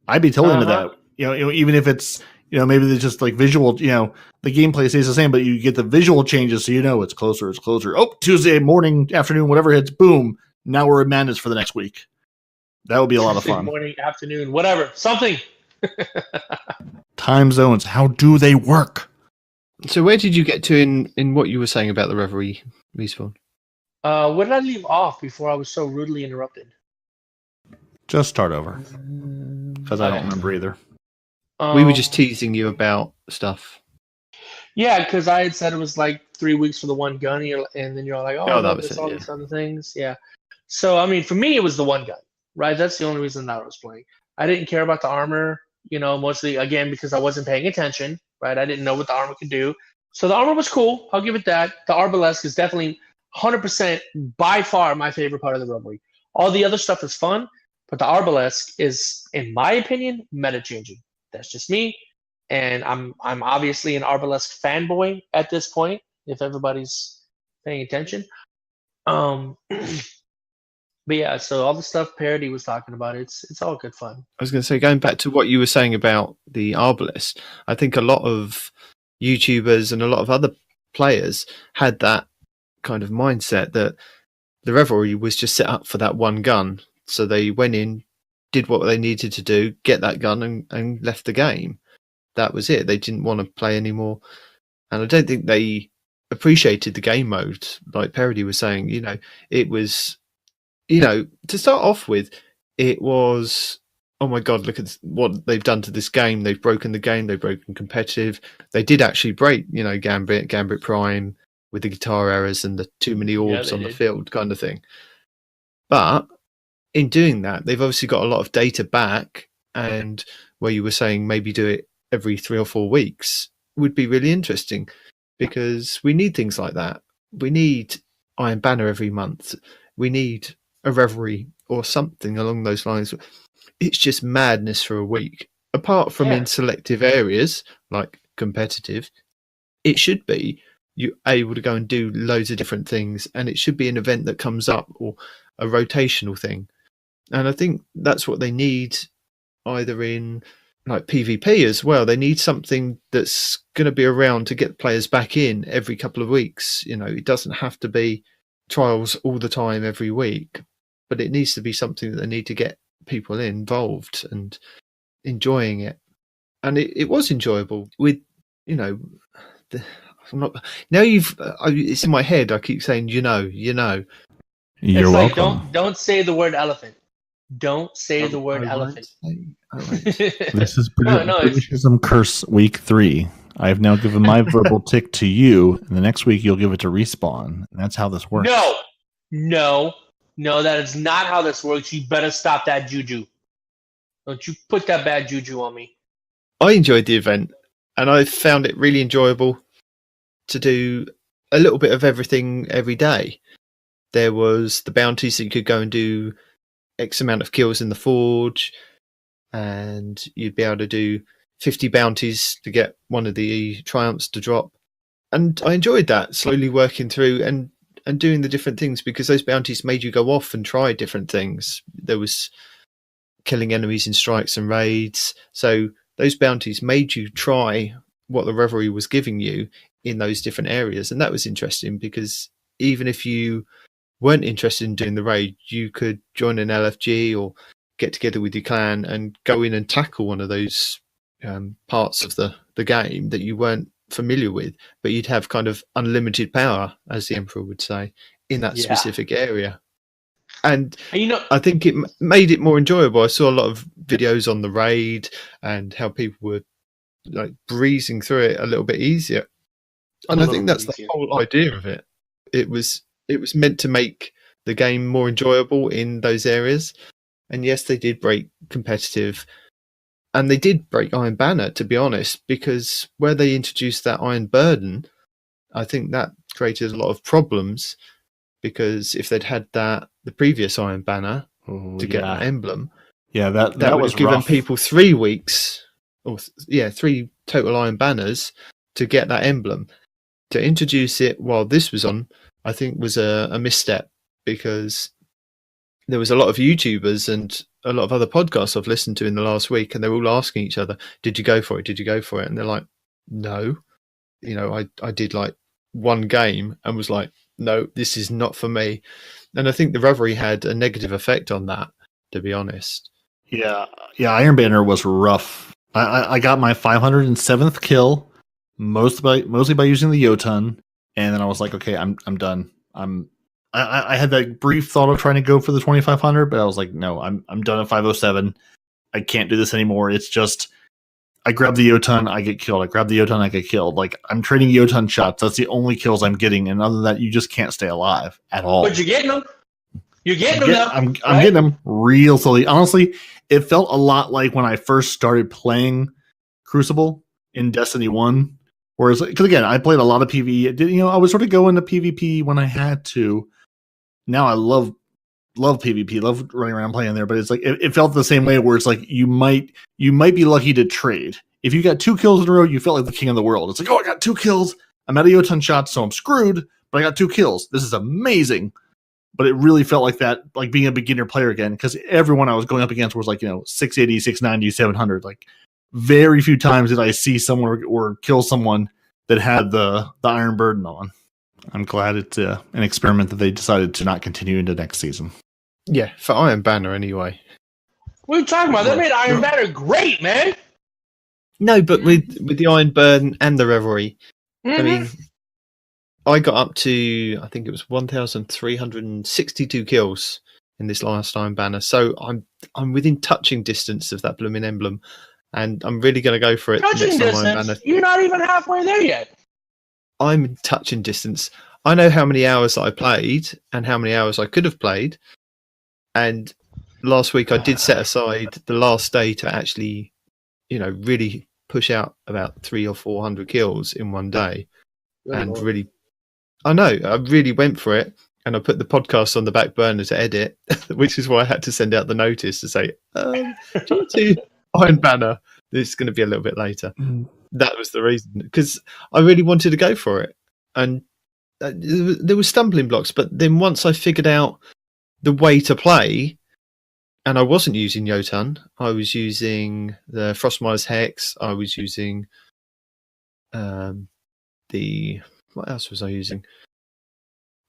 I'd be totally into that. Even if it's maybe it's just like visual. The gameplay stays the same, but you get the visual changes, so it's closer. It's closer. Oh, Tuesday morning, afternoon, whatever hits. Boom! Now we're in madness for the next week. That would be a lot of fun. Morning, afternoon, whatever, something. Time zones. How do they work? So where did you get to in what you were saying about the Revelry respawn? Where did I leave off before I was so rudely interrupted? Just start over. Because I don't remember either. We were just teasing you about stuff. Yeah, because I had said it was like 3 weeks for the one gun, and then you're all like, oh, no, there's all these other things. Yeah. So, I mean, for me, it was the one gun, right? That's the only reason that I was playing. I didn't care about the armor, mostly, again, because I wasn't paying attention, right? I didn't know what the armor could do. So the armor was cool. I'll give it that. The Arbalest is definitely 100% by far my favorite part of the Revelry. All the other stuff is fun, But the Arbalest is, in my opinion, meta changing. That's just me, and I'm obviously an Arbalest fanboy at this point. If everybody's paying attention, but yeah, so all the stuff Peroty was talking about, it's all good fun. I was going to say, going back to what you were saying about the Arbalest, I think a lot of YouTubers and a lot of other players had that kind of mindset that the Revelry was just set up for that one gun. So they went in, did what they needed to do, get that gun, and left the game. That was it. They didn't want to play anymore. And I don't think they appreciated the game mode. Like Peroty was saying, it was... to start off with, it was, oh my God, look at what they've done to this game. They've broken the game. They've broken competitive. They did actually break, Gambit Prime with the guitar errors and the too many orbs on the field kind of thing. But in doing that, they've obviously got a lot of data back, and where you were saying maybe do it every 3 or 4 weeks would be really interesting, because we need things like that. We need Iron Banner every month. We need a Revelry or something along those lines. It's just madness for a week. Apart from in selective areas like competitive, it should be you able to go and do loads of different things, and it should be an event that comes up or a rotational thing. And I think that's what they need, either in like PvP as well. They need something that's going to be around to get players back in every couple of weeks. It doesn't have to be trials all the time every week, but it needs to be something that they need to get people involved and enjoying it. And it was enjoyable with, I'm not, now it's in my head. I keep saying, You're it's welcome. Like, don't say the word elephant. Don't say the word elephant. This is Britishism Curse Week 3. I have now given my verbal tick to you, and the next week you'll give it to Respawn. And that's how this works. No, that is not how this works. You better stop that juju. Don't you put that bad juju on me. I enjoyed the event, and I found it really enjoyable to do a little bit of everything every day. There was the bounties that you could go and do X amount of kills in the Forge, and you'd be able to do 50 bounties to get one of the triumphs to drop. And I enjoyed that, slowly working through and doing the different things, because those bounties made you go off and try different things. There was killing enemies in strikes and raids. So those bounties made you try what the Revelry was giving you in those different areas. And that was interesting, because even if you weren't interested in doing the raid, you could join an LFG or get together with your clan and go in and tackle one of those parts of the game that you weren't familiar with, but you'd have kind of unlimited power, as the Emperor would say, in that specific area. And I think it made it more enjoyable. I saw a lot of videos on the raid and how people were like breezing through it a little bit easier. And I think that's the whole idea of it. It was meant to make the game more enjoyable in those areas. And yes, they did break competitive, and they did break Iron Banner, to be honest, because where they introduced that Iron Burden, I think that created a lot of problems, because if they'd had the previous Iron Banner to get that emblem, that would was have given rough. people 3 weeks, or 3 total Iron Banners to get that emblem. To introduce it while this was on, I think was a misstep, because there was a lot of YouTubers and a lot of other podcasts I've listened to in the last week, and they're all asking each other, did you go for it? Did you go for it? And they're like, no. I did like one game and was like, no, this is not for me. And I think the Revelry had a negative effect on that, to be honest. Yeah, Iron Banner was rough. I got my 507th kill, mostly by using the Jotun, and then I was like, okay, I'm done. I had that brief thought of trying to go for the 2500, but I was like, no, I'm done at 507. I can't do this anymore. It's just, I grab the Jotun, I get killed. I grab the Jotun, I get killed. Like, I'm trading Jotun shots. That's the only kills I'm getting, and other than that, you just can't stay alive at all. But you're getting them. You're getting them now. I'm getting them real slowly. Honestly, it felt a lot like when I first started playing Crucible in Destiny 1. Whereas, because again, I played a lot of PvE. I would sort of go into PvP when I had to. Now I love love PvP, love running around playing there, but it's like it felt the same way where it's like you might be lucky to trade. If you got 2 kills in a row, you felt like the king of the world. It's like, oh, I got 2 kills. I'm out of Yotan shots, so I'm screwed, but I got 2 kills. This is amazing. But it really felt like that, like being a beginner player again, because everyone I was going up against was like, 680, 690, 700. Like, very few times did I see someone or kill someone that had the Iron Burden on. I'm glad it's an experiment that they decided to not continue into next season. Yeah, for Iron Banner anyway. What are you talking about? They made Iron Banner great, man. No, but with the Iron Burden and the Revelry, I mean, I got up to, I think it was 1,362 kills in this last Iron Banner. So I'm within touching distance of that blooming emblem, and I'm really going to go for it. Touching distance? You're not even halfway there yet. I'm in touching distance. I know how many hours I played and how many hours I could have played. And last week I did set aside the last day to actually, really push out about 300 or 400 kills in one day. And really, I know, I really went for it. And I put the podcast on the back burner to edit, which is why I had to send out the notice to say, due to Iron Banner, this is going to be a little bit later. That was the reason, because I really wanted to go for it. And there were stumbling blocks, but then once I figured out the way to play, and I wasn't using Yotan, I was using the Frostmire's Hex, I was using what else was I using?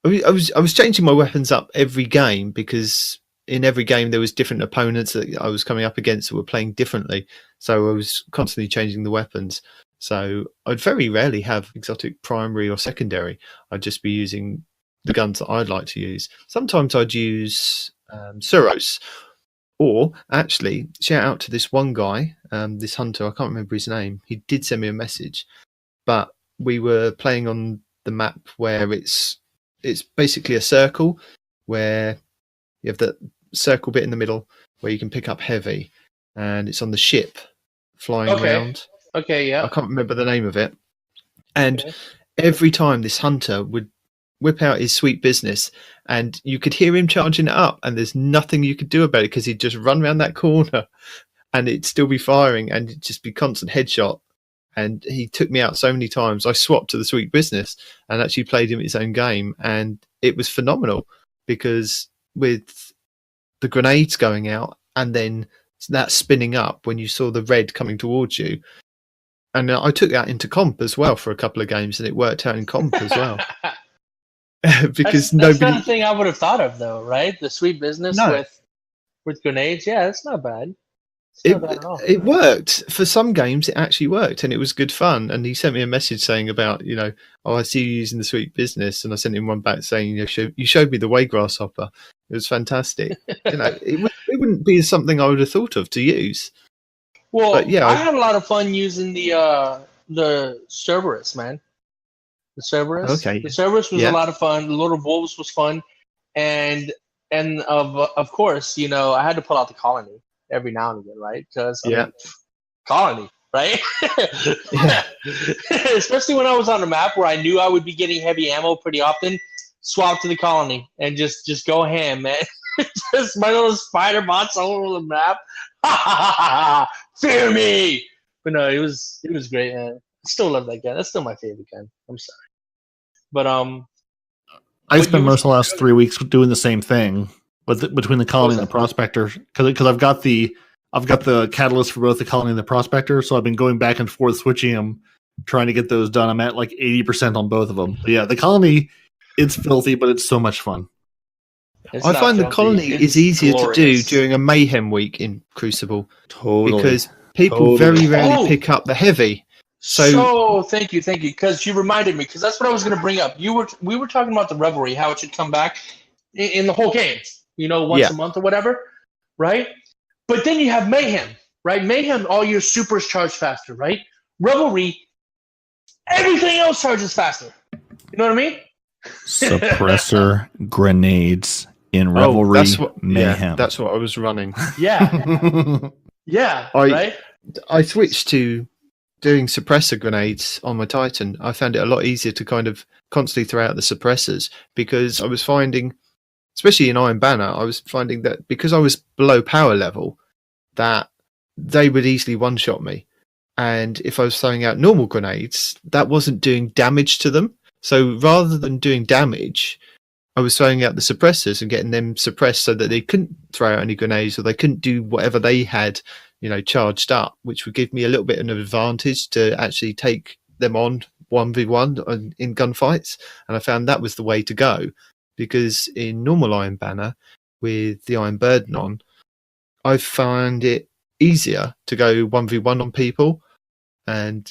I was changing my weapons up every game, because in every game there was different opponents that I was coming up against that were playing differently. So I was constantly changing the weapons. So I'd very rarely have exotic primary or secondary. I'd just be using the guns that I'd like to use. Sometimes I'd use Suros. Or actually, shout out to this one guy, this hunter, I can't remember his name. He did send me a message. But we were playing on the map where it's basically a circle where you have the circle bit in the middle where you can pick up heavy, and it's on the ship flying around. Okay, yeah. I can't remember the name of it. And every time this hunter would whip out his sweet business, and you could hear him charging it up, and there's nothing you could do about it because he'd just run around that corner and it'd still be firing and it'd just be constant headshot. And he took me out so many times. I swapped to the sweet business and actually played him his own game, and it was phenomenal because with the grenades going out and then that spinning up when you saw the red coming towards you. And I took that into comp as well for a couple of games, and it worked out in comp as well. Because that's not a thing I would have thought of, though, right? The sweet business with grenades. Yeah, that's not bad. It worked. For some games, it actually worked, and it was good fun. And he sent me a message saying about, I see you using the sweet business. And I sent him one back saying, you showed me the way grasshopper. It was fantastic. It wouldn't be something I would have thought of to use. Well, but yeah, I had a lot of fun using the Cerberus, man. The Cerberus. Okay. The Cerberus was a lot of fun. The Lord of Wolves was fun, and of course, I had to pull out the colony every now and again, right? Because colony, right? Yeah. Especially when I was on a map where I knew I would be getting heavy ammo pretty often. Swap to the colony and just go ham, man. Just my little spider bots all over the map. Fear me! But no, it was great, man. I still love that gun. That's still my favorite gun. I'm sorry, but I spent most of the last 3 weeks doing the same thing between the colony and the prospector, because I've got the catalyst for both the colony and the prospector, so I've been going back and forth switching them, trying to get those done. I'm at like 80% on both of them. But yeah, the colony, it's filthy, but it's so much fun. I find the colony is easier to do during a mayhem week in Crucible. Totally. Because people very rarely pick up the heavy. So thank you, because you reminded me, because that's what I was going to bring up. We were talking about the Revelry, how it should come back in the whole game, once a month or whatever, right? But then you have Mayhem, right? Mayhem, all your supers charge faster, right? Revelry, everything else charges faster. You know what I mean? Suppressor grenades in Revelry Mayhem. Yeah, that's what I was running. Yeah. Yeah, right? I switched to doing suppressor grenades on my Titan. I found it a lot easier to kind of constantly throw out the suppressors, because I was finding especially in Iron Banner, I was finding that because I was below power level, that they would easily one-shot me. And if I was throwing out normal grenades, that wasn't doing damage to them. So rather than doing damage, I was throwing out the suppressors and getting them suppressed so that they couldn't throw out any grenades or they couldn't do whatever they had, charged up, which would give me a little bit of an advantage to actually take them on 1v1 in gunfights. And I found that was the way to go, because in normal Iron Banner with the Iron Burden on, I found it easier to go 1v1 on people and,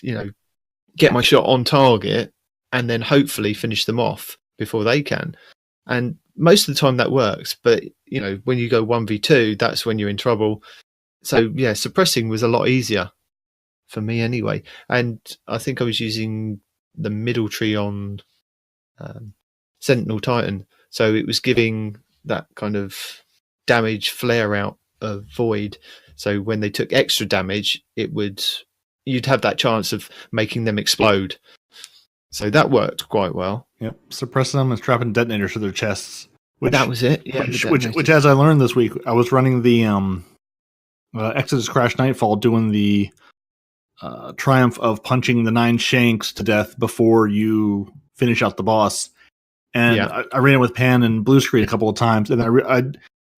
get my shot on target and then hopefully finish them off before they can. And most of the time that works, but when you go 1v2, that's when you're in trouble. So yeah, suppressing was a lot easier for me anyway. And I think I was using the middle tree on Sentinel Titan, so it was giving that kind of damage flare out of Void. So when they took extra damage, you'd have that chance of making them explode. So that worked quite well. Yep, suppressing them and strapping detonators to their chests. That was it. Yeah, which, as I learned this week, I was running the Exodus Crash Nightfall, doing the triumph of punching the 9 shanks to death before you finish out the boss. And I ran it with Pan and Blue Screen a couple of times, and I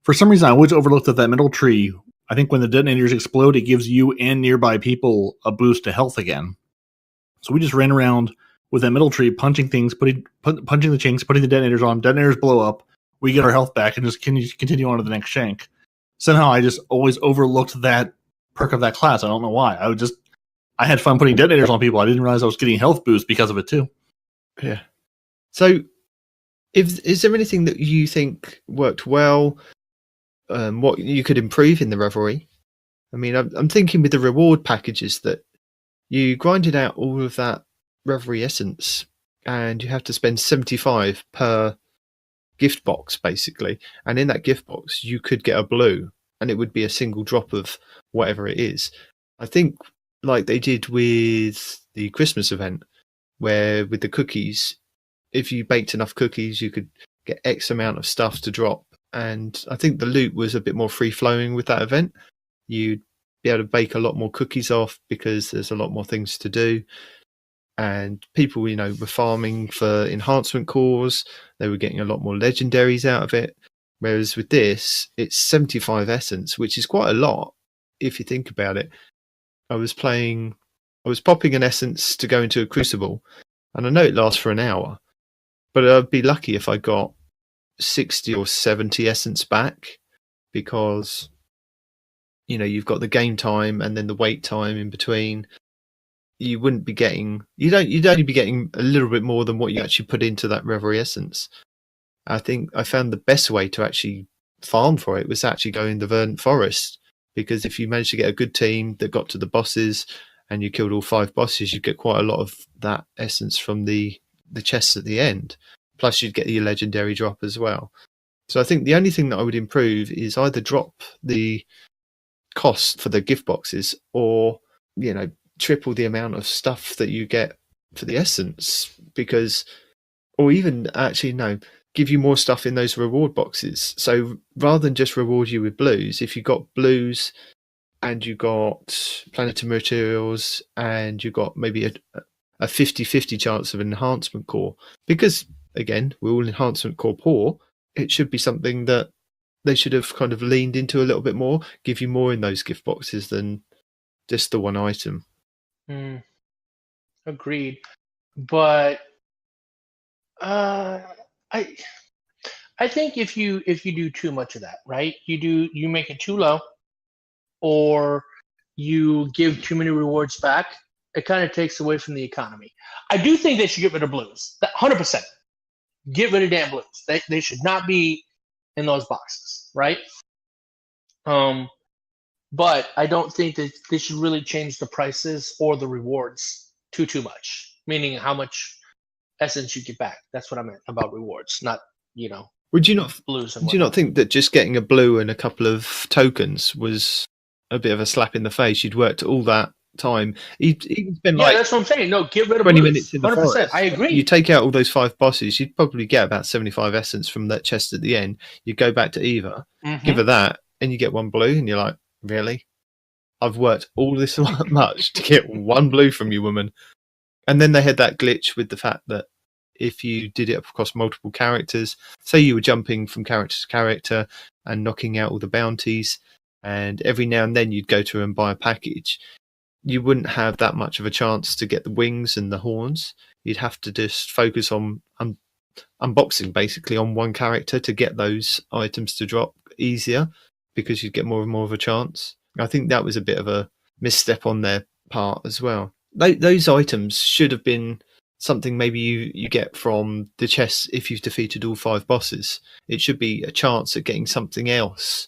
for some reason I always overlooked that middle tree. I think when the detonators explode, it gives you and nearby people a boost to health again. So we just ran around with that middle tree, punching things, punching the chinks, putting the detonators on. Detonators blow up. We get our health back and just continue on to the next shank. Somehow I just always overlooked that perk of that class. I don't know why. I had fun putting detonators on people. I didn't realize I was getting health boost because of it too. Yeah. So is there anything that you think worked well? What you could improve in the Revelry? I mean, I'm thinking with the reward packages that you grinded out all of that Revelry essence and you have to spend 75 per gift box basically, and in that gift box you could get a blue and it would be a single drop of whatever it is. I think like they did with the Christmas event, where with the cookies, if you baked enough cookies you could get X amount of stuff to drop, and I think the loot was a bit more free flowing with that event. You'd be able to bake a lot more cookies off because there's a lot more things to do. And people, were farming for enhancement cores. They were getting a lot more legendaries out of it. Whereas with this, it's 75 essence, which is quite a lot if you think about it. I was popping an essence to go into a crucible, and I know it lasts for an hour, but I'd be lucky if I got 60 or 70 essence back, because you've got the game time and then the wait time in between. You'd only be getting a little bit more than what you actually put into that Revelry essence. I think I found the best way to actually farm for it was actually going the Verdant Forest, because if you managed to get a good team that got to the bosses and you killed all 5 bosses, you'd get quite a lot of that essence from the chests at the end. Plus you'd get your legendary drop as well. So I think the only thing that I would improve is either drop the cost for the gift boxes, or triple the amount of stuff that you get for the essence, or even actually give you more stuff in those reward boxes. So rather than just reward you with blues, if you got blues and you got planetary materials and you got maybe a 50-50 chance of an enhancement core, because again we're all enhancement core poor, it should be something that they should have kind of leaned into a little bit more, give you more in those gift boxes than just the one item. Agreed. But I think if you do too much of that, right? You make it too low, or you give too many rewards back, it kind of takes away from the economy. I do think they should get rid of blues. 100%. Get rid of damn blues. They should not be in those boxes, right? But I don't think that they should really change the prices or the rewards too much. Meaning how much essence you get back. That's what I meant about rewards, not Would you not blues? Would you not think that just getting a blue and a couple of tokens was a bit of a slap in the face? You'd worked all that time. You spend Yeah, like that's what I'm saying. No, get rid of 20 blues. minutes in the 100%. forest. I agree. You take out all those 5 bosses, you'd probably get about 75 essence from that chest at the end. You go back to Eva, give her that, and you get 1 blue, and you're like, really? I've worked all this much to get 1 blue from you, woman. And then they had that glitch with the fact that if you did it across multiple characters, say you were jumping from character to character and knocking out all the bounties, and every now and then you'd go to and buy a package, you wouldn't have that much of a chance to get the wings and the horns. You'd have to just focus on unboxing basically on one character to get those items to drop easier, because you'd get more and more of a chance. I think that was a bit of a misstep on their part as well. Those items should have been something maybe you get from the chests if you've defeated all 5 bosses. It should be a chance at getting something else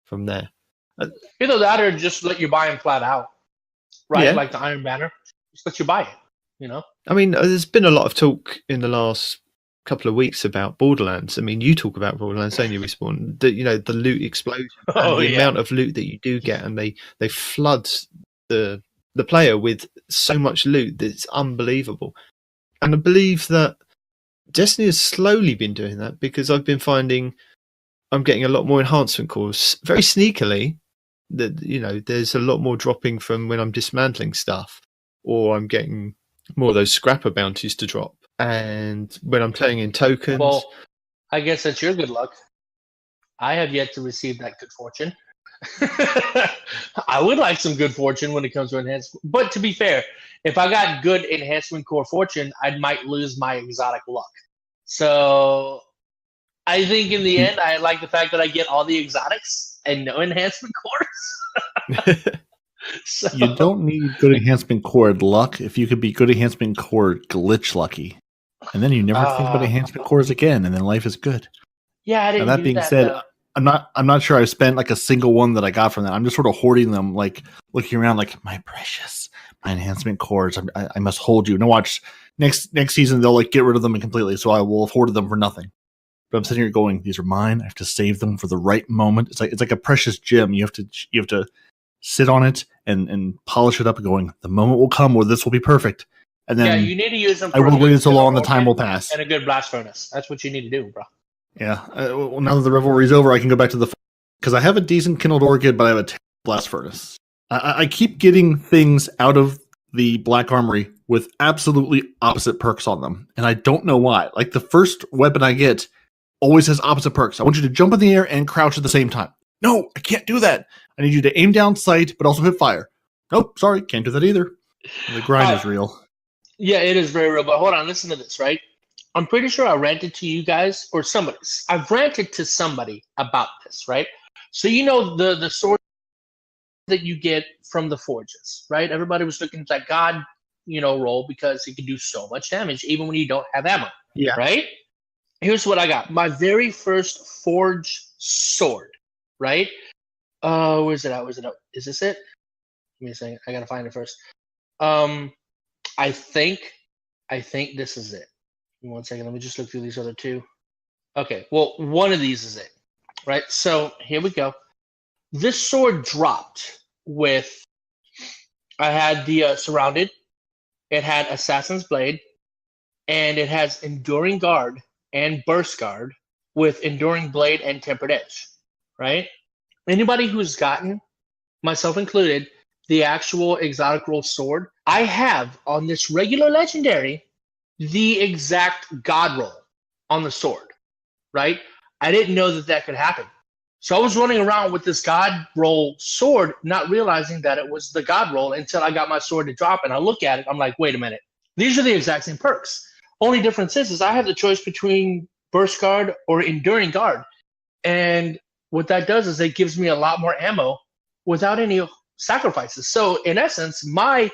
from there. Either that or just let you buy them flat out, right? Yeah. Like the Iron Banner, just let you buy it. You know. I mean, there's been a lot of talk in the last couple of weeks about Borderlands. I mean, you talk about Borderlands, don't you, Respawn? The loot explosion, and the amount of loot that you do get, and they flood the player with so much loot that's unbelievable. And I believe that Destiny has slowly been doing that, because I've been finding I'm getting a lot more enhancement cores very sneakily. That, you know, there's a lot more dropping from when I'm dismantling stuff, or I'm getting more of those scrapper bounties to drop. And when I'm playing in tokens, Well, I guess that's your good luck. I have yet to receive that good fortune. I would like some good fortune when it comes to enhancement. But to be fair, if I got good enhancement core fortune, I might lose my exotic luck. So I think in the end, I like the fact that I get all the exotics and no enhancement cores. So, you don't need good enhancement core luck if you could be good enhancement core glitch lucky. And then you never think about enhancement cores again, and then life is good. Yeah, I didn't now, that do being that, said, though. I'm not sure I've spent like a single one that I got from that. I'm just sort of hoarding them, like looking around like, my precious, my enhancement cores, I must hold you. Now watch, next season they'll like get rid of them completely, so I will have hoarded them for nothing. But I'm sitting here going, these are mine. I have to save them for the right moment. It's like a precious gem. You have to sit on it and polish it up and going, the moment will come where this will be perfect. And then you need to use them. I will wait so long the time will pass. And a good blast furnace. That's what you need to do, bro. Yeah. Well, now that the Revelry's over, I can go back to the... Because I have a decent kindled orchid, but I have a terrible blast furnace. I keep getting things out of the Black Armory with absolutely opposite perks on them. And I don't know why. Like, the first weapon I get always has opposite perks. I want you to jump in the air and crouch at the same time. No, I can't do that. I need you to aim down sight, but also hit fire. Nope, sorry, can't do that either. The grind is real. Yeah, it is very real. But hold on, listen to this, right? I'm pretty sure I ranted to you guys or somebody. I've ranted to somebody about this, right? So you know the sword that you get from the forges, right? Everybody was looking at that god, roll because it can do so much damage even when you don't have ammo. Yeah. Right? Here's what I got. My very first forge sword, right? Where's it at? Is this it? Give me a second. I gotta find it first. I think this is it. Give me 1 second. Let me just look through these other two. Okay, well, one of these is it, right? So here we go. This sword dropped with, I had the Surrounded, it had Assassin's Blade, and it has Enduring Guard and Burst Guard with Enduring Blade and Tempered Edge, right? Anybody who's gotten, myself included, the actual exotic roll sword, I have on this regular legendary the exact god roll on the sword, right? I didn't know that could happen. So I was running around with this god roll sword, not realizing that it was the god roll until I got my sword to drop, and I look at it, I'm like, wait a minute. These are the exact same perks. Only difference is I have the choice between Burst Guard or Enduring Guard. And what that does is it gives me a lot more ammo without any sacrifices. So in essence, my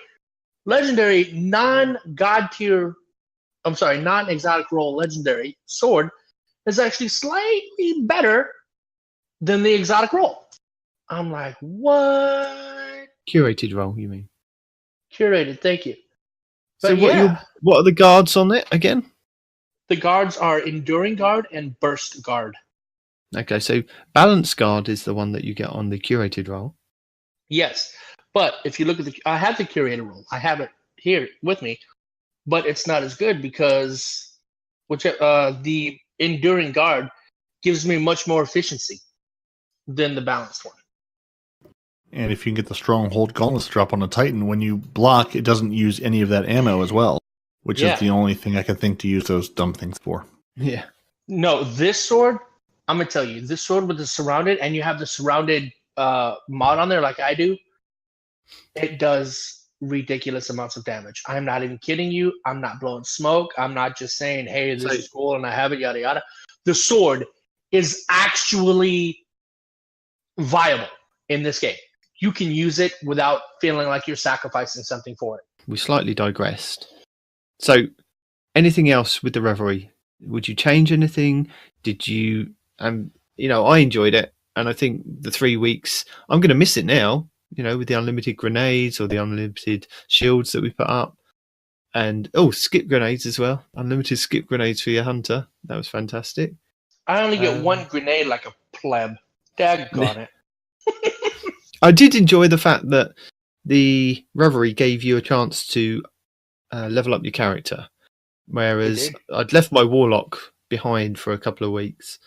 legendary non-exotic roll legendary sword is actually slightly better than the exotic roll. I'm like, what? Curated roll, you mean? Curated, thank you. But so what are the guards on it again? The guards are Enduring Guard and Burst Guard. Okay, so Balance Guard is the one that you get on the curated roll. Yes. But if you look at I have the curator rule. I have it here with me, but it's not as good because the enduring guard gives me much more efficiency than the balanced one. And if you can get the stronghold gauntlets drop on a Titan, when you block, it doesn't use any of that ammo as well, which is the only thing I can think to use those dumb things for. Yeah. No, this sword, I'm going to tell you, this sword with the surrounded, and you have the surrounded mod on there like I do, it does ridiculous amounts of damage. I'm not even kidding you. I'm not blowing smoke. I'm not just saying, hey, this is cool and I have it, yada, yada. The sword is actually viable in this game. You can use it without feeling like you're sacrificing something for it. We slightly digressed. So, anything else with the Revelry? Would you change anything? Did you? I enjoyed it, and I think the 3 weeks. I'm going to miss it now. With the unlimited grenades or the unlimited shields that we put up, and skip grenades as well. Unlimited skip grenades for your hunter. That was fantastic. I only get one grenade like a pleb. Daggone it. I did enjoy the fact that the Revelry gave you a chance to level up your character, whereas I'd left my Warlock behind for a couple of weeks,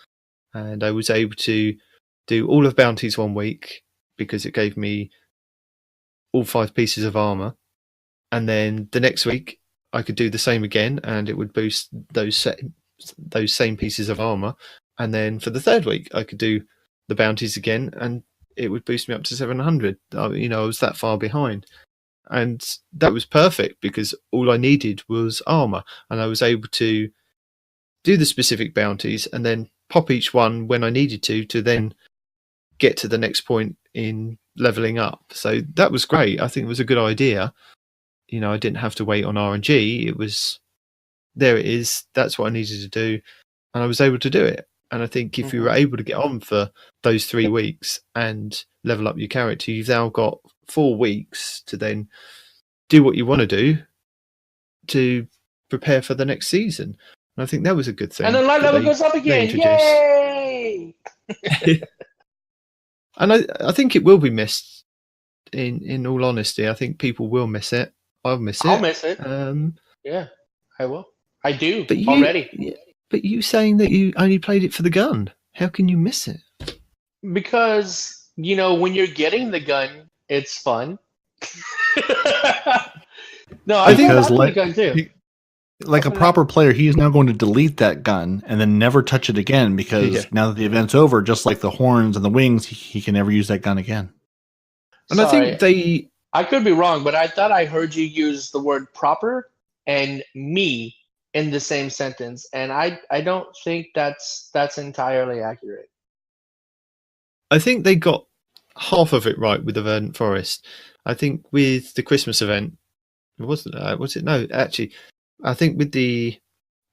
and I was able to do all of bounties 1 week because it gave me all 5 pieces of armor, and then the next week I could do the same again, and it would boost those same pieces of armor, and then for the 3rd week I could do the bounties again, and it would boost me up to 700. I was that far behind. And that was perfect because all I needed was armor. And I was able to do the specific bounties and then pop each one when I needed to then get to the next point in leveling up. So that was great. I think it was a good idea. I didn't have to wait on RNG. It was, there it is. That's what I needed to do. And I was able to do it. And I think if you were able to get on for those 3 weeks and level up your character, you've now got 4 weeks to then do what you want to do to prepare for the next season. And I think that was a good thing. And then light level goes up again. Yay! And I think it will be missed. In all honesty, I think people will miss it. I'll miss it. I'll miss it. Yeah, I will. I do already. Yeah. But you saying that you only played it for the gun, how can you miss it? Because, when you're getting the gun, it's fun. No, I think that's the gun too. Like a proper player, he is now going to delete that gun and then never touch it again because now that the event's over, just like the horns and the wings, he can never use that gun again. And I think I could be wrong, but I thought I heard you use the word proper and me in the same sentence, and I don't think that's entirely accurate. I think they got half of it right with the Verdant Forest. I think with the Christmas event, was it? No, actually, I think with the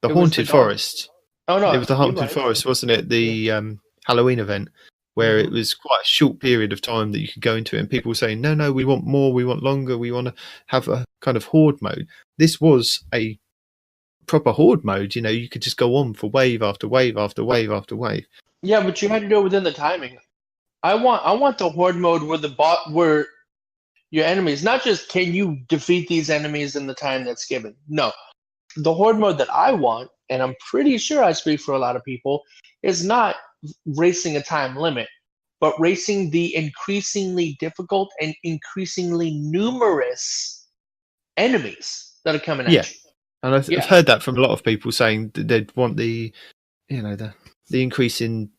Haunted Forest. Oh no, it was the Haunted Forest, wasn't it? The Halloween event where it was quite a short period of time that you could go into it, and people were saying, no, we want more, we want longer, we want to have a kind of horde mode. This was a proper horde mode. You could just go on for wave after wave after wave after wave. Yeah, but you had to do it within the timing. I want the horde mode where your enemies, not just can you defeat these enemies in the time that's given. No, the horde mode that I want, and I'm pretty sure I speak for a lot of people, is not racing a time limit, but racing the increasingly difficult and increasingly numerous enemies that are coming at you. And I've heard that from a lot of people saying that they'd want the increase in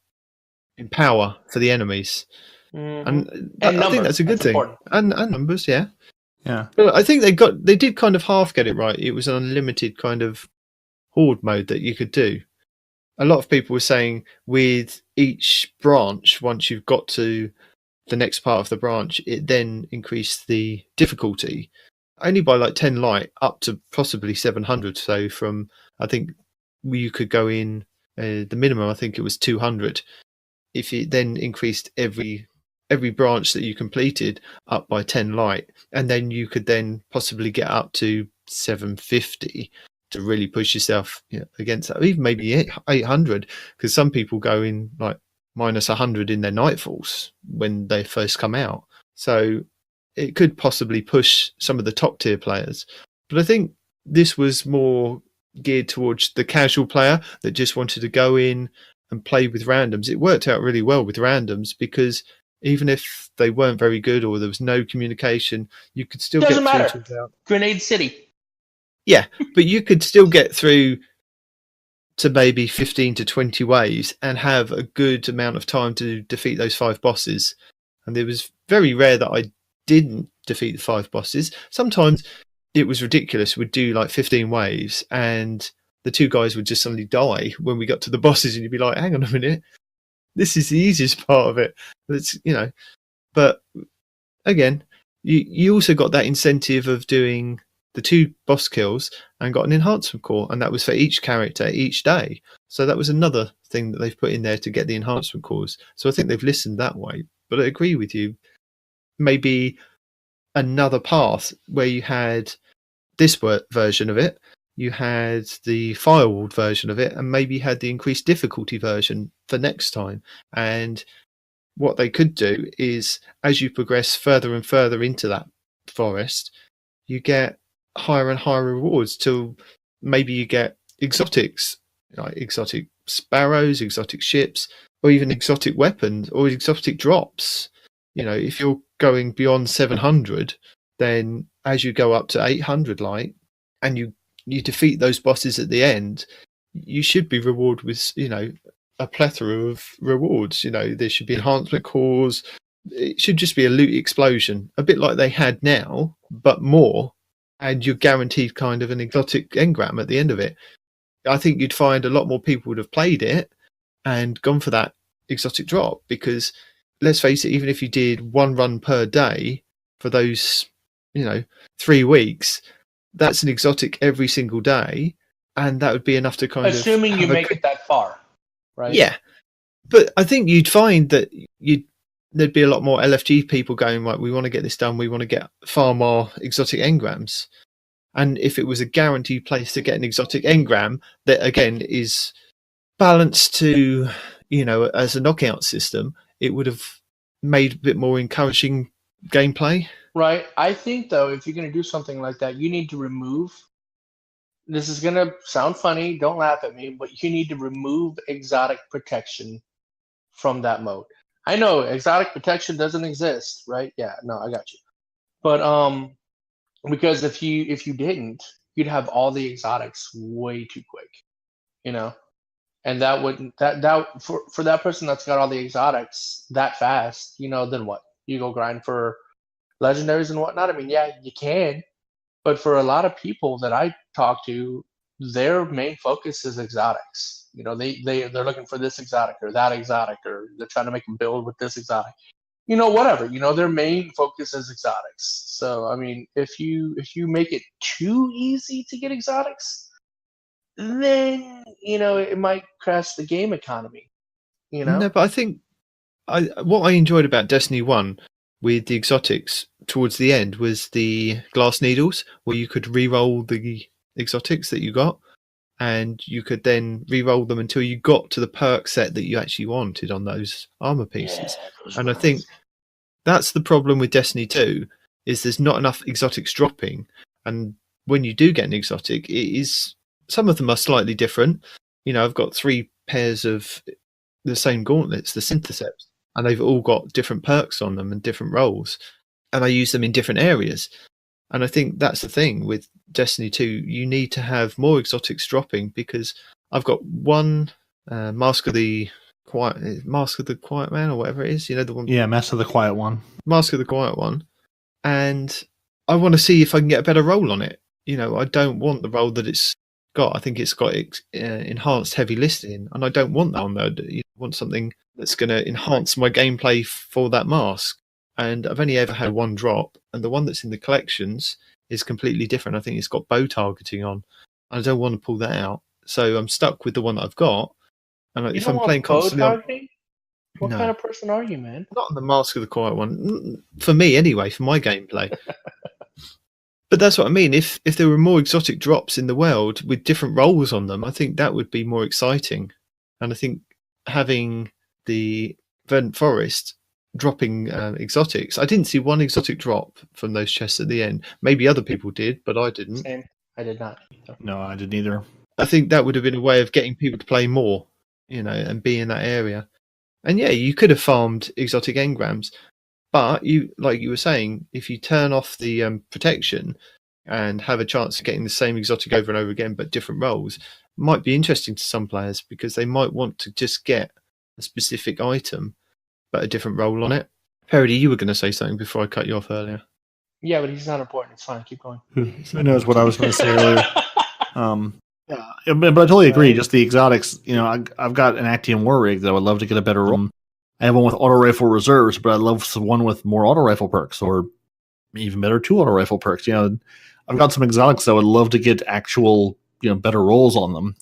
power for the enemies, and I think that's a good thing. Important. And numbers, yeah. But I think they did kind of half get it right. It was an unlimited kind of horde mode that you could do. A lot of people were saying with each branch, once you've got to the next part of the branch, it then increased the difficulty. Only by like 10 light up to possibly 700. So from, I think you could go in the minimum, I think it was 200. If it then increased every branch that you completed up by 10 light, and then you could then possibly get up to 750 to really push yourself against that, or even maybe 800, because some people go in like minus 100 in their nightfalls when they first come out. So it could possibly push some of the top tier players. But I think this was more geared towards the casual player that just wanted to go in and play with randoms. It worked out really well with randoms because even if they weren't very good or there was no communication, you could still Doesn't get through matter. to about... Grenade City. Yeah, but you could still get through to maybe 15 to 20 waves and have a good amount of time to defeat those 5 bosses. And it was very rare that I didn't defeat the 5 bosses. Sometimes it was ridiculous. We'd do like 15 waves and the 2 guys would just suddenly die when we got to the bosses, and you'd be like, hang on a minute, this is the easiest part of it. It's, you know, but again, you also got that incentive of doing the 2 boss kills and got an enhancement core, and that was for each character each day. So that was another thing that they've put in there to get the enhancement cores. So I think they've listened that way. But I agree with you. Maybe another path where you had this version of it, you had the firewalled version of it, and maybe you had the increased difficulty version for next time. And what they could do is, as you progress further and further into that forest, you get higher and higher rewards till maybe you get exotics, like exotic sparrows, exotic ships, or even exotic weapons or exotic drops. You know, if you're going beyond 700, then as you go up to 800 light and you defeat those bosses at the end, you should be rewarded with, you know, a plethora of rewards. You know, there should be enhancement cores. It should just be a loot explosion, a bit like they had now, but more. And you're guaranteed kind of an exotic engram at the end of it. I think you'd find a lot more people would have played it and gone for that exotic drop, because let's face it, even if you did 1 run per day for those, you know, 3 weeks, that's an exotic every single day, and that would be enough to kind Assuming of you make it that far, right? Yeah, but I think you'd find that there'd be a lot more LFG people going, right, we want to get this done, we want to get far more exotic engrams. And if it was a guaranteed place to get an exotic engram that, again, is balanced to, you know, as a knockout system, it would have made a bit more encouraging gameplay. Right. I think, though, if you're going to do something like that, you need to remove, this is going to sound funny, don't laugh at me, but you need to remove exotic protection from that mode. I know exotic protection doesn't exist, right? Yeah, no, I got you. But because if you didn't, you'd have all the exotics way too quick, you know? And that wouldn't, that for that person that's got all the exotics that fast, you know, then what? You go grind for legendaries and whatnot. I mean, yeah, you can, but for a lot of people that I talk to, their main focus is exotics. You know, they're looking for this exotic or that exotic, or they're trying to make them build with this exotic. You know, whatever. You know, their main focus is exotics. So, I mean, if you make it too easy to get exotics, then, you know, it might crash the game economy. You know? No, but I think what I enjoyed about Destiny 1 with the exotics towards the end was the glass needles, where you could re-roll the exotics that you got, and you could then re-roll them until you got to the perk set that you actually wanted on those armor pieces. Yeah, and I think that's the problem with Destiny 2, is there's not enough exotics dropping, and when you do get an exotic, it is, some of them are slightly different. You know, I've got 3 pairs of the same gauntlets, the Syntheseps, and they've all got different perks on them and different roles, and I use them in different areas. And I think that's the thing with Destiny 2, you need to have more exotics dropping, because I've got one Mask of the Quiet Man, or whatever it is, you know, the one. Yeah, Mask of the Quiet One. Mask of the Quiet One, and I want to see if I can get a better roll on it. You know, I don't want the roll that it's got. I think it's got enhanced heavy listing, and I don't want that on there. I want something that's going to enhance my gameplay for that mask. And I've only ever had one drop, and the one that's in the collections is completely different. I think it's got bow targeting on. I don't want to pull that out, so I'm stuck with the one that I've got. And if I'm playing constantly, what kind of person are you, man? Not the Mask of the Quiet One, for me anyway, for my gameplay. But that's what I mean. If there were more exotic drops in the world with different roles on them, I think that would be more exciting. And I think having the Verdant Forest dropping exotics. I didn't see one exotic drop from those chests at the end. Maybe other people did, but I didn't. Same. I did not. No, I didn't either. I think that would have been a way of getting people to play more, and be in that area. And yeah, you could have farmed exotic engrams, but like you were saying, if you turn off the protection and have a chance of getting the same exotic over and over again, but different roles, might be interesting to some players because they might want to just get a specific item, but a different role on it. Peroty, you were going to say something before I cut you off earlier. Yeah, but he's not important. It's fine. Keep going. Who knows what I was going to say earlier? Yeah, but I totally agree. Just the exotics, I've got an Actium War Rig that I would love to get a better roll. I have one with auto rifle reserves, but I'd love one with more auto rifle perks, or even better, 2 auto rifle perks. I've got some exotics that I would love to get actual, better rolls on them.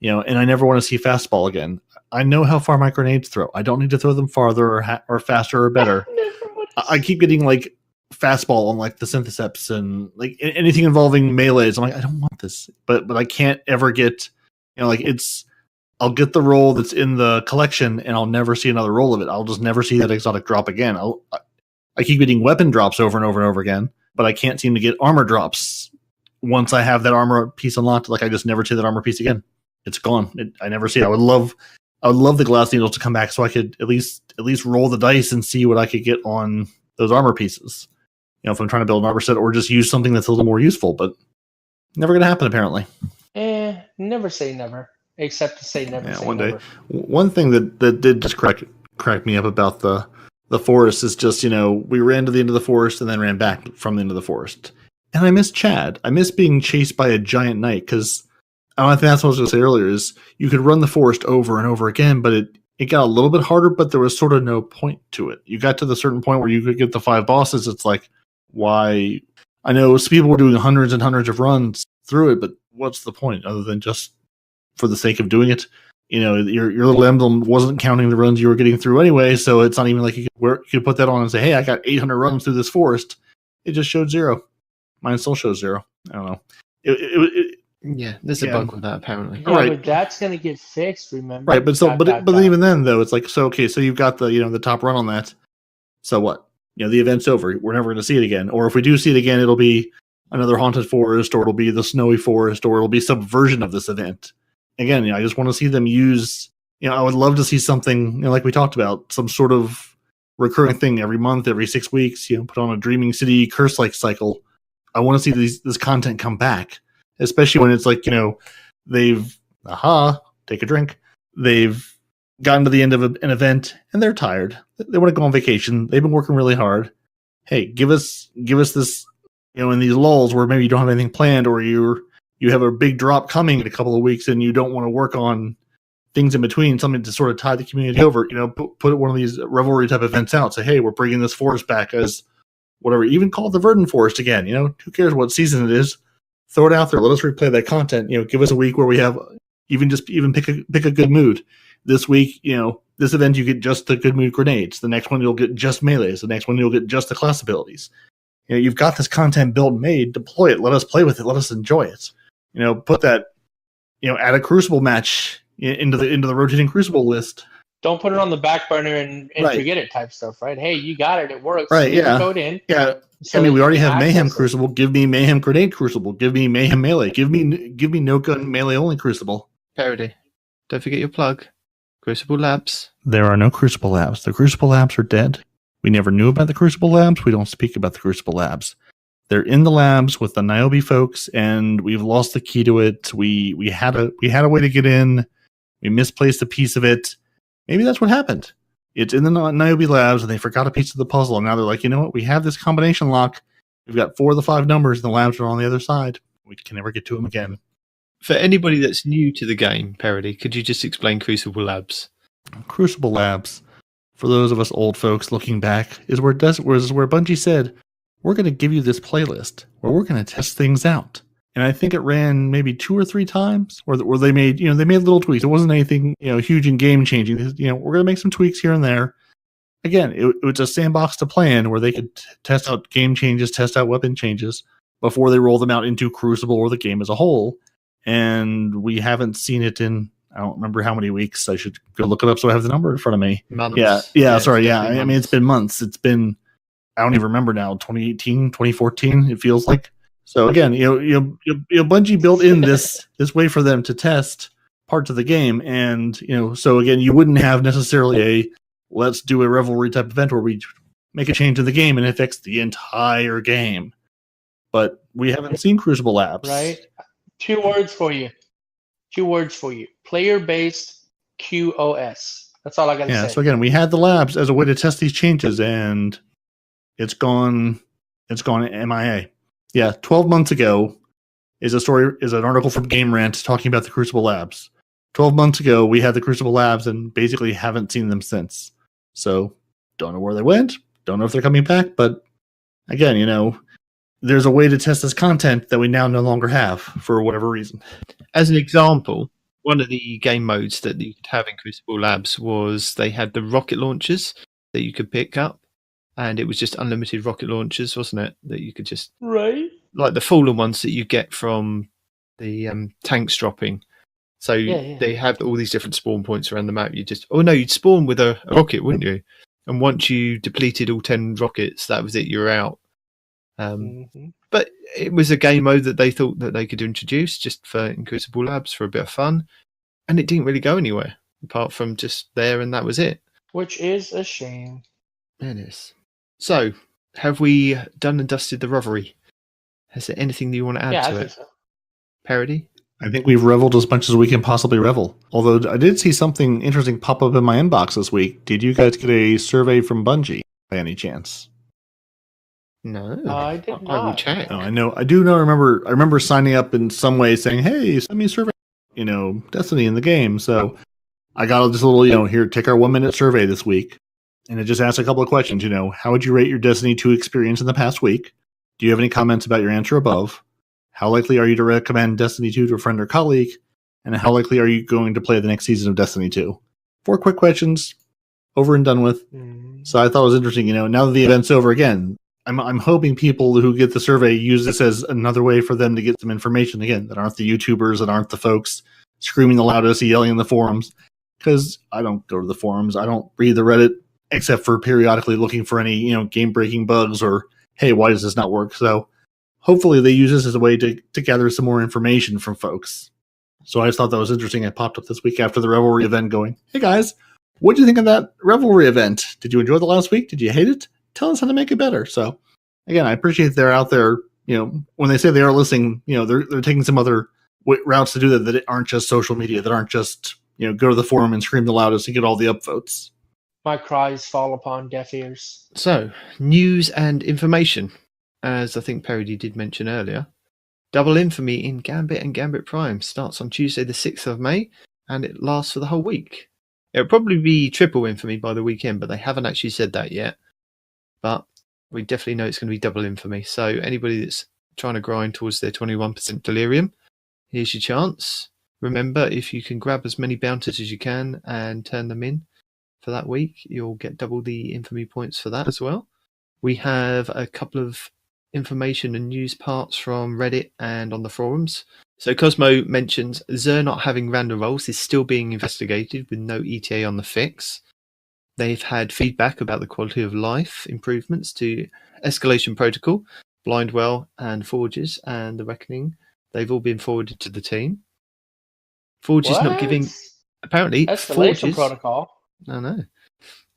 And I never want to see fastball again. I know how far my grenades throw. I don't need to throw them farther or faster or better. I keep getting like fastball on like the syntheseps and like anything involving melees. I'm like, I don't want this, but I can't ever get, I'll get the roll that's in the collection and I'll never see another roll of it. I'll just never see that exotic drop again. I keep getting weapon drops over and over and over again, but I can't seem to get armor drops once I have that armor piece unlocked. Like I just never see that armor piece again. It's gone. I never see it. I would love the glass needles to come back so I could at least roll the dice and see what I could get on those armor pieces. If I'm trying to build an armor set or just use something that's a little more useful, but never going to happen apparently. Never say never, except to say never. Yeah, say one never. day. One thing that did just crack me up about the forest is just, we ran to the end of the forest and then ran back from the end of the forest. And I miss Chad. I miss being chased by a giant knight because I think that's what I was going to say earlier is you could run the forest over and over again, but it got a little bit harder, but there was sort of no point to it. You got to the certain point where you could get the 5 bosses. It's like, why? I know some people were doing hundreds and hundreds of runs through it, but what's the point other than just for the sake of doing it? Your little emblem wasn't counting the runs you were getting through anyway, so it's not even like you could put that on and say, hey, I got 800 runs through this forest. It just showed 0. Mine still shows 0. I don't know. Yeah, there's a bug with that apparently. Yeah, Right. but that's gonna get fixed. Remember? Right, but even then though, it's like so you've got the the top run on that. So what? The event's over. We're never going to see it again. Or if we do see it again, it'll be another haunted forest, or it'll be the snowy forest, or it'll be some version of this event. Again, I just want to see them use. I would love to see something like we talked about, some sort of recurring thing every month, every 6 weeks. Put on a Dreaming City curse-like cycle. I want to see this content come back. Especially when it's like, they've, take a drink. They've gotten to the end of an event and they're tired. They want to go on vacation. They've been working really hard. Hey, give us this, in these lulls where maybe you don't have anything planned or you have a big drop coming in a couple of weeks and you don't want to work on things in between, something to sort of tie the community over, put one of these Revelry type events out. Say, hey, we're bringing this forest back as whatever, even call it the Verdant Forest again. Who cares what season it is? Throw it out there. Let us replay that content. Give us a week where we have even pick a good mood. This week, this event you get just the good mood grenades. The next one you'll get just melees. The next one you'll get just the class abilities. You've got this content built and made. Deploy it. Let us play with it. Let us enjoy it. Put that, add a Crucible match into the rotating Crucible list. Don't put it on the back burner and Right. forget it type stuff, right? Hey, you got it. It works. Right, Leave the yeah. code in. Yeah. So we that already you can have Mayhem access it. Crucible. Give me Mayhem Grenade Crucible. Give me Mayhem Melee. Give me no gun melee only Crucible. Peroty, don't forget your plug. Crucible Labs. There are no Crucible Labs. The Crucible Labs are dead. We never knew about the Crucible Labs. We don't speak about the Crucible Labs. They're in the labs with the Niobe folks, and we've lost the key to it. We had a way to get in. We misplaced a piece of it. Maybe that's what happened. It's in the Niobe labs, and they forgot a piece of the puzzle. And now they're like, you know what? We have this combination lock. We've got 4 of the 5 numbers, and the labs are on the other side. We can never get to them again. For anybody that's new to the game, Peroty, could you just explain Crucible Labs? Crucible Labs, for those of us old folks looking back, is where Bungie said, we're going to give you this playlist where we're going to test things out. And I think it ran maybe 2 or 3 times where they made, they made little tweaks. It wasn't anything, huge and game changing. We're going to make some tweaks here and there. Again, it was a sandbox to play in where they could test out game changes, test out weapon changes before they roll them out into Crucible or the game as a whole. And we haven't seen it in, I don't remember how many weeks. I should go look it up so I have the number in front of me. Months. Yeah, sorry. Yeah, definitely I mean, it's been months. It's been, I don't even remember now, 2018, 2014, it feels like. So again, Bungie built in this way for them to test parts of the game. And, so again, you wouldn't have necessarily a let's do a Revelry type event where we make a change in the game and it affects the entire game. But we haven't seen Crucible Labs. Right? Two words for you. Player-based QoS. That's all I got to say. Yeah, so again, we had the labs as a way to test these changes, and it's gone MIA. Yeah, 12 months ago is an article from Game Rant talking about the Crucible Labs. 12 months ago, we had the Crucible Labs and basically haven't seen them since. So, don't know where they went. Don't know if they're coming back. But again, there's a way to test this content that we now no longer have for whatever reason. As an example, one of the game modes that you could have in Crucible Labs was they had the rocket launchers that you could pick up. And it was just unlimited rocket launchers, wasn't it? That you could just... Right. Like the fallen ones that you get from the tanks dropping. So they have all these different spawn points around the map. You'd spawn with a rocket, wouldn't you? And once you depleted all 10 rockets, that was it, you're out. But it was a game mode that they thought that they could introduce just for Crucible Labs for a bit of fun. And it didn't really go anywhere, apart from just there, and that was it. Which is a shame. It is. So, have we done and dusted the Revelry? Is there anything that you want to add to it? So. Peroty? I think we've reveled as much as we can possibly revel. Although I did see something interesting pop up in my inbox this week. Did you guys get a survey from Bungie by any chance? No, I did not. I will check. Oh, I know. I do know. I remember signing up in some way saying, "Hey, send me a survey." Destiny in the game. So I got this little, here, take our 1-minute survey this week. And it just asks a couple of questions, how would you rate your Destiny 2 experience in the past week? Do you have any comments about your answer above? How likely are you to recommend Destiny 2 to a friend or colleague? And how likely are you going to play the next season of Destiny 2? 4 quick questions, over and done with. So I thought it was interesting, now that the event's over again, I'm hoping people who get the survey use this as another way for them to get some information, again, that aren't the YouTubers, that aren't the folks screaming the loudest, yelling in the forums. Because I don't go to the forums, I don't read the Reddit, except for periodically looking for any, game-breaking bugs or, hey, why does this not work? So hopefully they use this as a way to gather some more information from folks. So I just thought that was interesting. It popped up this week after the Revelry event going, hey guys, what do you think of that Revelry event? Did you enjoy the last week? Did you hate it? Tell us how to make it better. So again, I appreciate they're out there, when they say they are listening, they're taking some other routes to do that aren't just social media, that aren't just, go to the forum and scream the loudest and get all the upvotes. My cries fall upon deaf ears. So, news and information. As I think Peroty did mention earlier, Double Infamy in Gambit and Gambit Prime starts on Tuesday the 6th of May, and it lasts for the whole week. It'll probably be Triple Infamy by the weekend, but they haven't actually said that yet. But we definitely know it's going to be Double Infamy. So anybody that's trying to grind towards their 21% delirium, here's your chance. Remember, if you can grab as many bounties as you can and turn them in for that week, you'll get double the infamy points for that as well. We have a couple of information and news parts from Reddit and on the forums. So Cosmo mentions Xur not having random rolls is still being investigated with no ETA on the fix. They've had feedback about the quality of life improvements to Escalation Protocol, Blindwell and Forges and the Reckoning. They've all been forwarded to the team. Forges not giving... Apparently, Escalation Forges... Protocol. I know.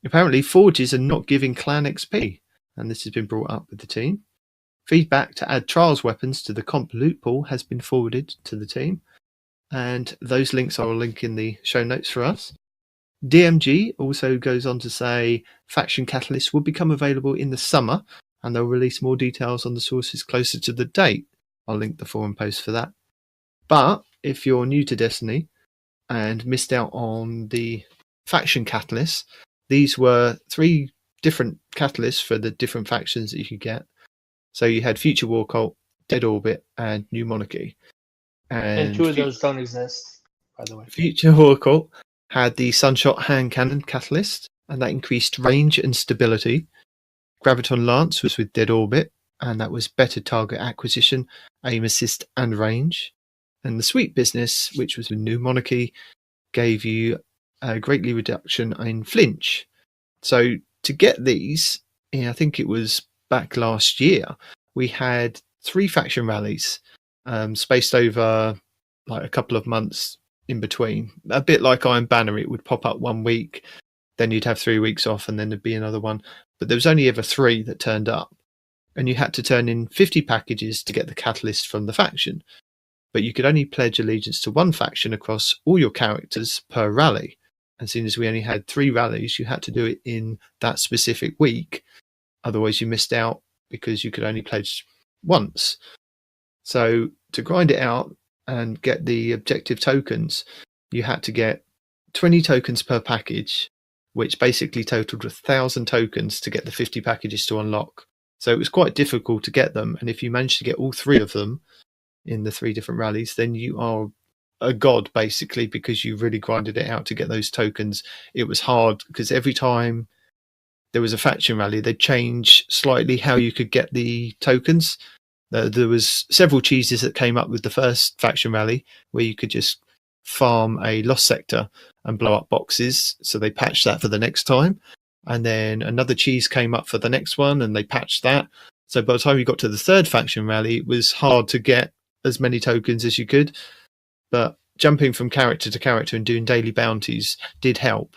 Apparently, Forges are not giving Clan XP, and this has been brought up with the team. Feedback to add Trials weapons to the comp loot pool has been forwarded to the team, and those links I will link in the show notes for us. DMG also goes on to say Faction Catalyst will become available in the summer, and they'll release more details on the sources closer to the date. I'll link the forum post for that. But if you're new to Destiny and missed out on the Faction Catalysts, these were 3 different catalysts for the different factions that you could get. So you had Future War Cult, Dead Orbit, and New Monarchy. And 2 of those don't exist, by the way. Future War Cult had the Sunshot Hand Cannon catalyst, and that increased range and stability. Graviton Lance was with Dead Orbit, and that was better target acquisition, aim assist, and range. And the Sweet Business, which was with New Monarchy, gave you a greatly reduction in flinch. So to get these, I think it was back last year, we had 3 faction rallies spaced over like a couple of months in between. A bit like Iron Banner, it would pop up 1 week, then you'd have 3 weeks off, and then there'd be another one. But there was only ever 3 that turned up. And you had to turn in 50 packages to get the catalyst from the faction. But you could only pledge allegiance to 1 faction across all your characters per rally. And seeing as we only had 3 rallies, you had to do it in that specific week. Otherwise, you missed out because you could only pledge once. So to grind it out and get the objective tokens, you had to get 20 tokens per package, which basically totaled 1,000 tokens to get the 50 packages to unlock. So it was quite difficult to get them. And if you managed to get all 3 of them in the 3 different rallies, then you are a god, basically, because you really grinded it out to get those tokens. It was hard because every time there was a faction rally, they'd change slightly how you could get the tokens. There was several cheeses that came up with the first faction rally where you could just farm a lost sector and blow up boxes. So they patched that for the next time. And then another cheese came up for the next one and they patched that. So by the time you got to the 3rd faction rally, it was hard to get as many tokens as you could. But jumping from character to character and doing daily bounties did help.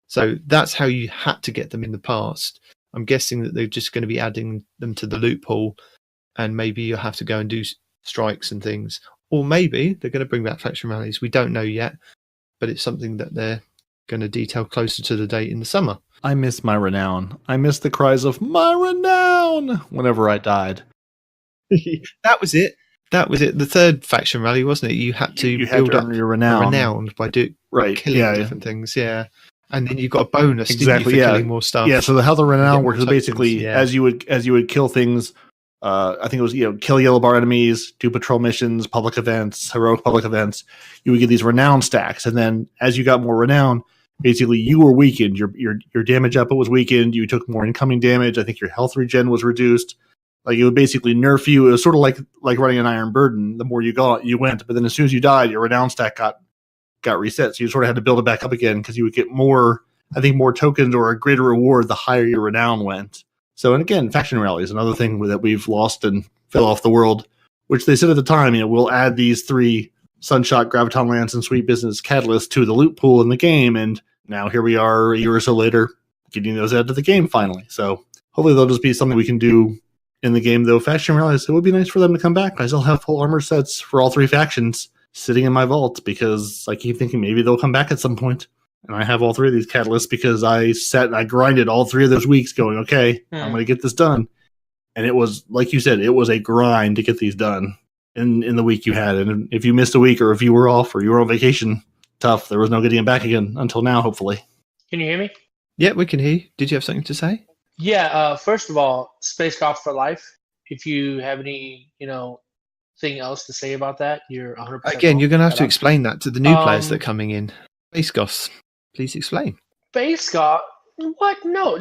So that's how you had to get them in the past. I'm guessing that they're just going to be adding them to the loot pool, and maybe you'll have to go and do strikes and things. Or maybe they're going to bring back faction rallies. We don't know yet, but it's something that they're going to detail closer to the date in the summer. I miss my renown. I miss the cries of my renown whenever I died. That was it. The 3rd faction rally, wasn't it? You had to build up your renown by killing different things. Yeah. And then you got a bonus, exactly, didn't you, for killing more stuff. Yeah, so how the renown works is basically as you would kill things. I think it was kill yellow bar enemies, do patrol missions, public events, heroic public events. You would get these renown stacks, and then as you got more renown, basically you were weakened. Your damage output was weakened. You took more incoming damage. I think your health regen was reduced. Like it would basically nerf you. It was sort of like running an iron burden. The more you got, you went. But then as soon as you died, your renown stack got reset. So you sort of had to build it back up again because you would get more tokens or a greater reward the higher your renown went. So, and again, faction rallies, another thing that we've lost and fell off the world, which they said at the time, we'll add these 3 Sunshot, Graviton Lance, and Sweet Business catalysts to the loot pool in the game. And now here we are a year or so later getting those added to the game finally. So hopefully they'll just be something we can do in the game, though. Faction rallies, it would be nice for them to come back. I still have full armor sets for all 3 factions sitting in my vault because I keep thinking maybe they'll come back at some point. And I have all 3 of these catalysts because I grinded all 3 of those weeks going, okay, I'm going to get this done. And it was, like you said, it was a grind to get these done in the week you had. And if you missed a week or if you were off or you were on vacation, tough. There was no getting them back again until now, hopefully. Can you hear me? Yeah, we can hear you. Did you have something to say? Yeah, first of all, Space Golf for life. If you have any, thing else to say about that, you're 100%. Again, you're going to have to explain that to the new players that are coming in. Space Goths, please explain. Space Golf? What? No.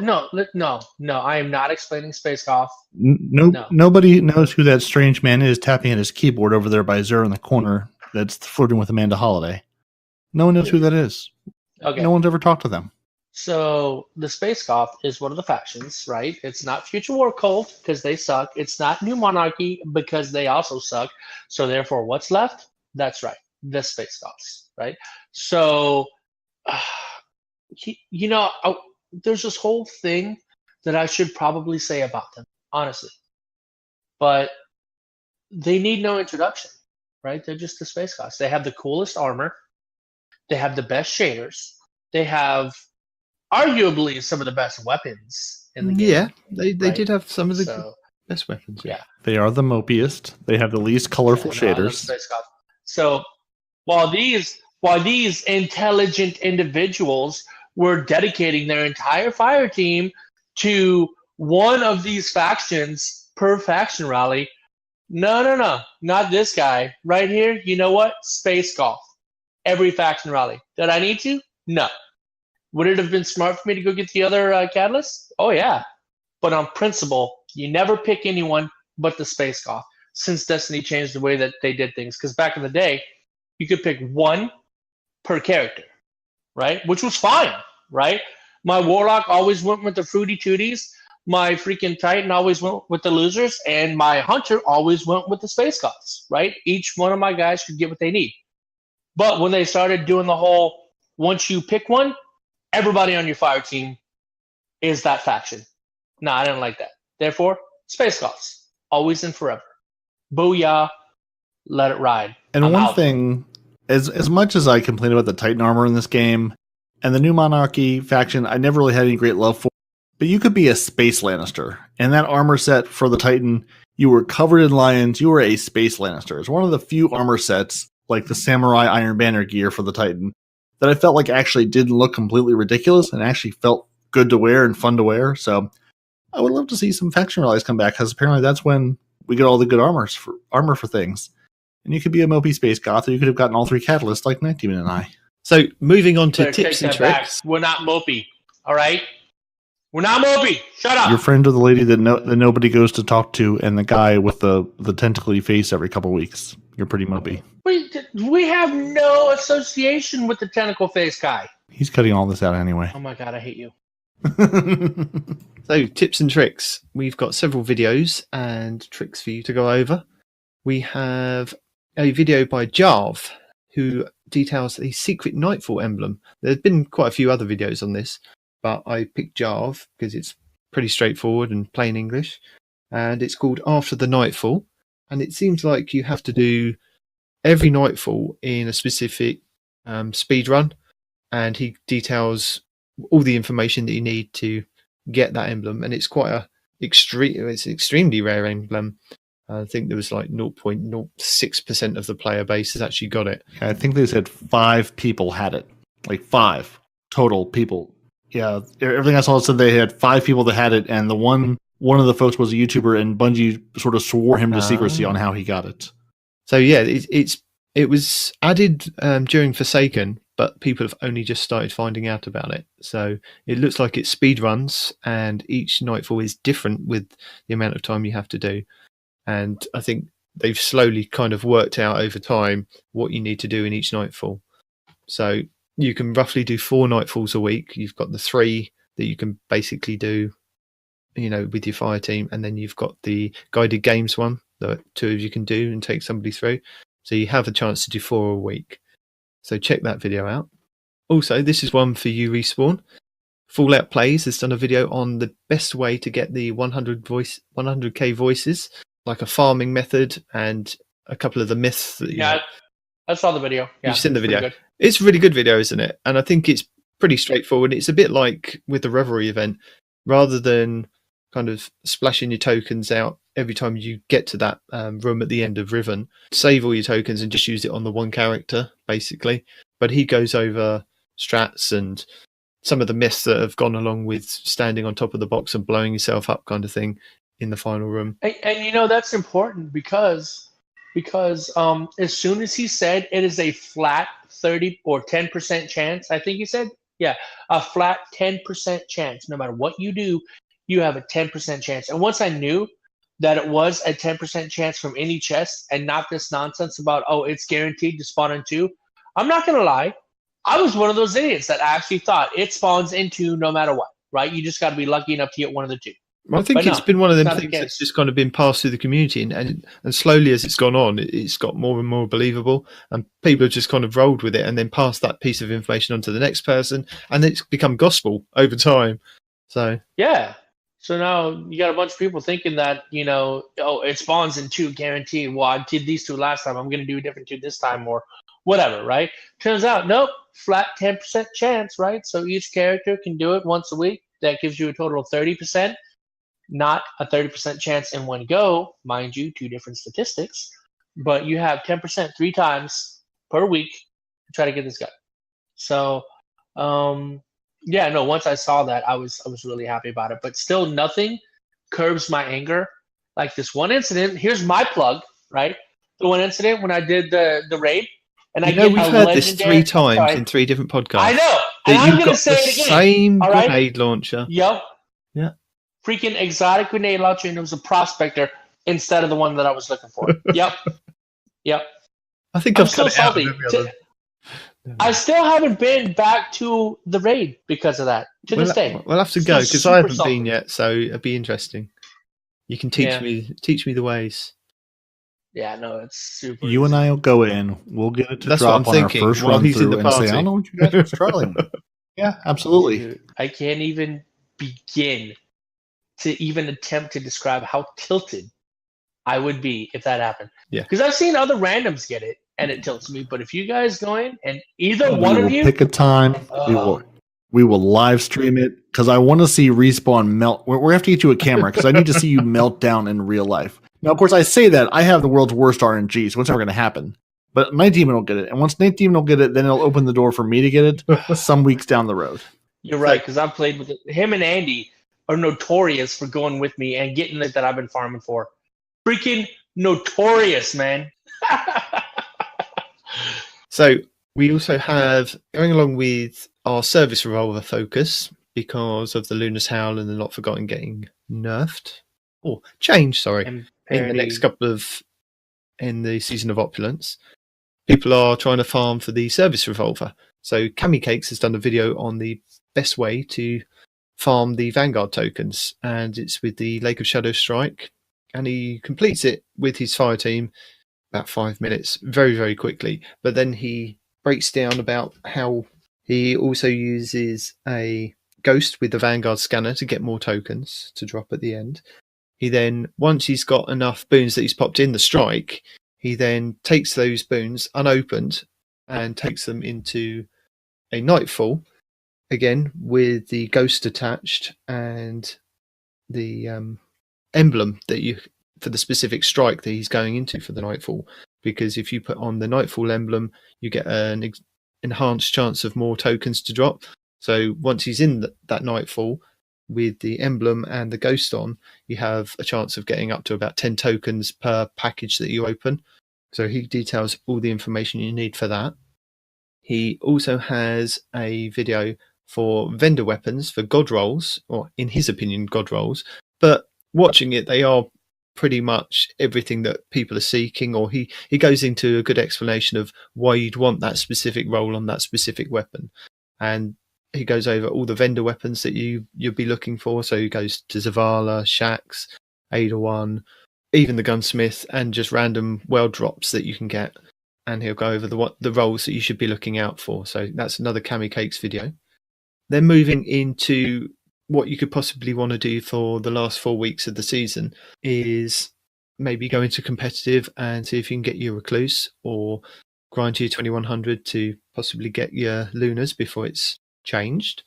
I am not explaining Space Golf. No. Nobody knows who that strange man is tapping at his keyboard over there by Zer in the corner that's flirting with Amanda Holiday. No one knows who that is. Okay. No one's ever talked to them. So the Space Goth is one of the factions, right? It's not Future War Cult because they suck. It's not New Monarchy because they also suck. So therefore, what's left? That's right, the Space Goths, right? So, there's this whole thing that I should probably say about them, honestly. But they need no introduction, right? They're just the Space Goths. They have the coolest armor. They have the best shaders. They have arguably some of the best weapons in the game. Yeah, they did have some of the best weapons. Yeah. They are the mopiest. They have the least colorful shaders. So while these intelligent individuals were dedicating their entire fire team to one of these factions per faction rally, no, not this guy right here. You know what? Space Golf. Every faction rally. Did I need to? No. Would it have been smart for me to go get the other catalysts? Oh, yeah. But on principle, you never pick anyone but the Space Golf since Destiny changed the way that they did things. Because back in the day, you could pick one per character, right? Which was fine, right? My Warlock always went with the Fruity Tooties. My freaking Titan always went with the losers, and my Hunter always went with the Space Gods, right? Each one of my guys could get what they need. But when they started doing the whole, once you pick one, everybody on your fire team is that faction. No, I didn't like that. Therefore, Space Gods, always and forever. Booyah, let it ride. And I'm one out. thing, as much as I complain about the Titan armor in this game, and the new Monarchy faction, I never really had any great love for. But you could be a Space Lannister, and that armor set for the Titan, you were covered in lions, you were a Space Lannister. It's one of the few armor sets, like the Samurai Iron Banner gear for the Titan, that I felt like actually didn't look completely ridiculous and actually felt good to wear and fun to wear. So I would love to see some faction rallies come back, because apparently that's when we get all the good armor for things. And you could be a mopey space goth, or you could have gotten all 3 catalysts like Nitedemon and I. So moving on to Better tips take and that back. tricks. We're not mopey, all right? We're not mopey. Shut up. Your friend or the lady that nobody goes to talk to, and the guy with the tentacly face every couple weeks. You're pretty mopey. We have no association with the tentacle face guy. He's cutting all this out anyway. Oh my god, I hate you. So tips and tricks. We've got several videos and tricks for you to go over. We have a video by Jarv, who details the secret Nightfall emblem. There's been quite a few other videos on this, but I picked Jarv because it's pretty straightforward and plain English. And it's called After the Nightfall. And it seems like you have to do every Nightfall in a specific speed run. And he details all the information that you need to get that emblem. And it's quite it's an extremely rare emblem. I think there was like 0.06% of the player base has actually got it. I think they said 5 people had it. Like 5 total people. Yeah, everything I saw said they had 5 people that had it, and the one of the folks was a YouTuber, and Bungie sort of swore him to secrecy on how he got it. So yeah, it was added during Forsaken, but people have only just started finding out about it. So it looks like it's speed runs, and each Nightfall is different with the amount of time you have to do. And I think they've slowly kind of worked out over time what you need to do in each Nightfall. So you can roughly do 4 Nightfalls a week. You've got the 3 that you can basically do, with your fire team. And then you've got the guided games one that 2 of you can do and take somebody through. So you have a chance to do 4 a week. So check that video out. Also, this is one for you, Respawn. Fallout Plays has done a video on the best way to get the 100k voices, like a farming method and a couple of the myths that I saw the video. Yeah, you've seen the video. It's a really good video, isn't it? And I think it's pretty straightforward. It's a bit like with the Revelry event, rather than kind of splashing your tokens out every time you get to that room at the end of Riven. Save all your tokens and just use it on the one character, basically. But he goes over strats and some of the myths that have gone along with standing on top of the box and blowing yourself up kind of thing in the final room. And that's important because as soon as he said it is a flat 30 or 10% chance, I think he said, a flat 10% chance. No matter what you do, you have a 10% chance. And once I knew that it was a 10% chance from any chest and not this nonsense about, it's guaranteed to spawn in 2, I'm not going to lie. I was one of those idiots that actually thought it spawns in 2 no matter what, right? You just got to be lucky enough to get one of the 2. Well, I think it's been one of them things that's just kind of been passed through the community, and slowly as it's gone on, it's got more and more believable, and people have just kind of rolled with it and then passed that piece of information on to the next person, and it's become gospel over time. So so now you got a bunch of people thinking that, it spawns in 2 guaranteed. Well, I did these 2 last time, I'm going to do a different 2 this time, or whatever, right? Turns out, nope, flat 10% chance, right? So each character can do it once a week. That gives you a total of 30%. Not a 30% chance in one go, mind you, 2 different statistics, but you have 10% 3 times per week to try to get this guy. So, once I saw that, I was really happy about it. But still, nothing curbs my anger like this one incident. Here's my plug, right? The one incident when I did the raid, and we've heard this 3 times in 3 different podcasts. I know, and I'm going to say it again. Same grenade launcher. Yep. Yeah. Freaking exotic grenade launcher, and it was a prospector instead of the one that I was looking for. Yep. I think I've cut it out of every other I still haven't been back to the raid because of that. To this day, We'll have to go because I haven't been yet, so it'll be interesting. You can teach me the ways. Yeah, no, it's super. You and I will go in. We'll get it to That's drop what I'm on thinking, our first while run he's in through the and say, party. I don't know what you guys are struggling. Yeah, absolutely. Dude, I can't even begin to even attempt to describe how tilted I would be if that happened. Yeah. Because I've seen other randoms get it, and it tilts me. But if you guys go in and either one of you pick a time, we will live stream it because I want to see Respawn melt. We're going to have to get you a camera because I need to see you melt down in real life. Now, of course, I say that I have the world's worst RNG, so it's never going to happen. But Nitedemon will get it, and once Nitedemon will get it, then it'll open the door for me to get it some weeks down the road. You're right, because I've played with it. Him and Andy are notorious for going with me and getting it that I've been farming for. Freaking notorious, man. So we also have, going along with our service revolver focus, because of the Luna's Howl and the Not Forgotten getting nerfed, or changed, sorry, in the next couple of, in the Season of Opulence, people are trying to farm for the service revolver. So Cami Cakes has done a video on the best way to farm the Vanguard tokens, and it's with the Lake of Shadow Strike, and he completes it with his fire team about 5 minutes, very, very quickly. But then he breaks down about how he also uses a ghost with the Vanguard scanner to get more tokens to drop at the end. He then, once he's got enough boons that he's popped in the strike, he then takes those boons unopened and takes them into a Nightfall, again with the ghost attached and the emblem that you, for the specific strike that he's going into for the Nightfall. Because if you put on the Nightfall emblem, you get an enhanced chance of more tokens to drop. So once he's in that Nightfall with the emblem and the ghost on, you have a chance of getting up to about 10 tokens per package that you open. So he details all the information you need for that. He also has a video for vendor weapons for god rolls, or in his opinion, god rolls. But watching it, they are pretty much everything that people are seeking, or he goes into a good explanation of why you'd want that specific roll on that specific weapon. And he goes over all the vendor weapons that you'll be looking for. So he goes to Zavala, Shax, Ada 1, even the gunsmith, and just random world drops that you can get. And he'll go over the rolls that you should be looking out for. So that's another Cami Cakes video. Then moving into what you could possibly want to do for the last 4 weeks of the season is maybe go into competitive and see if you can get your Recluse, or grind to your 2100 to possibly get your Lunas before it's changed.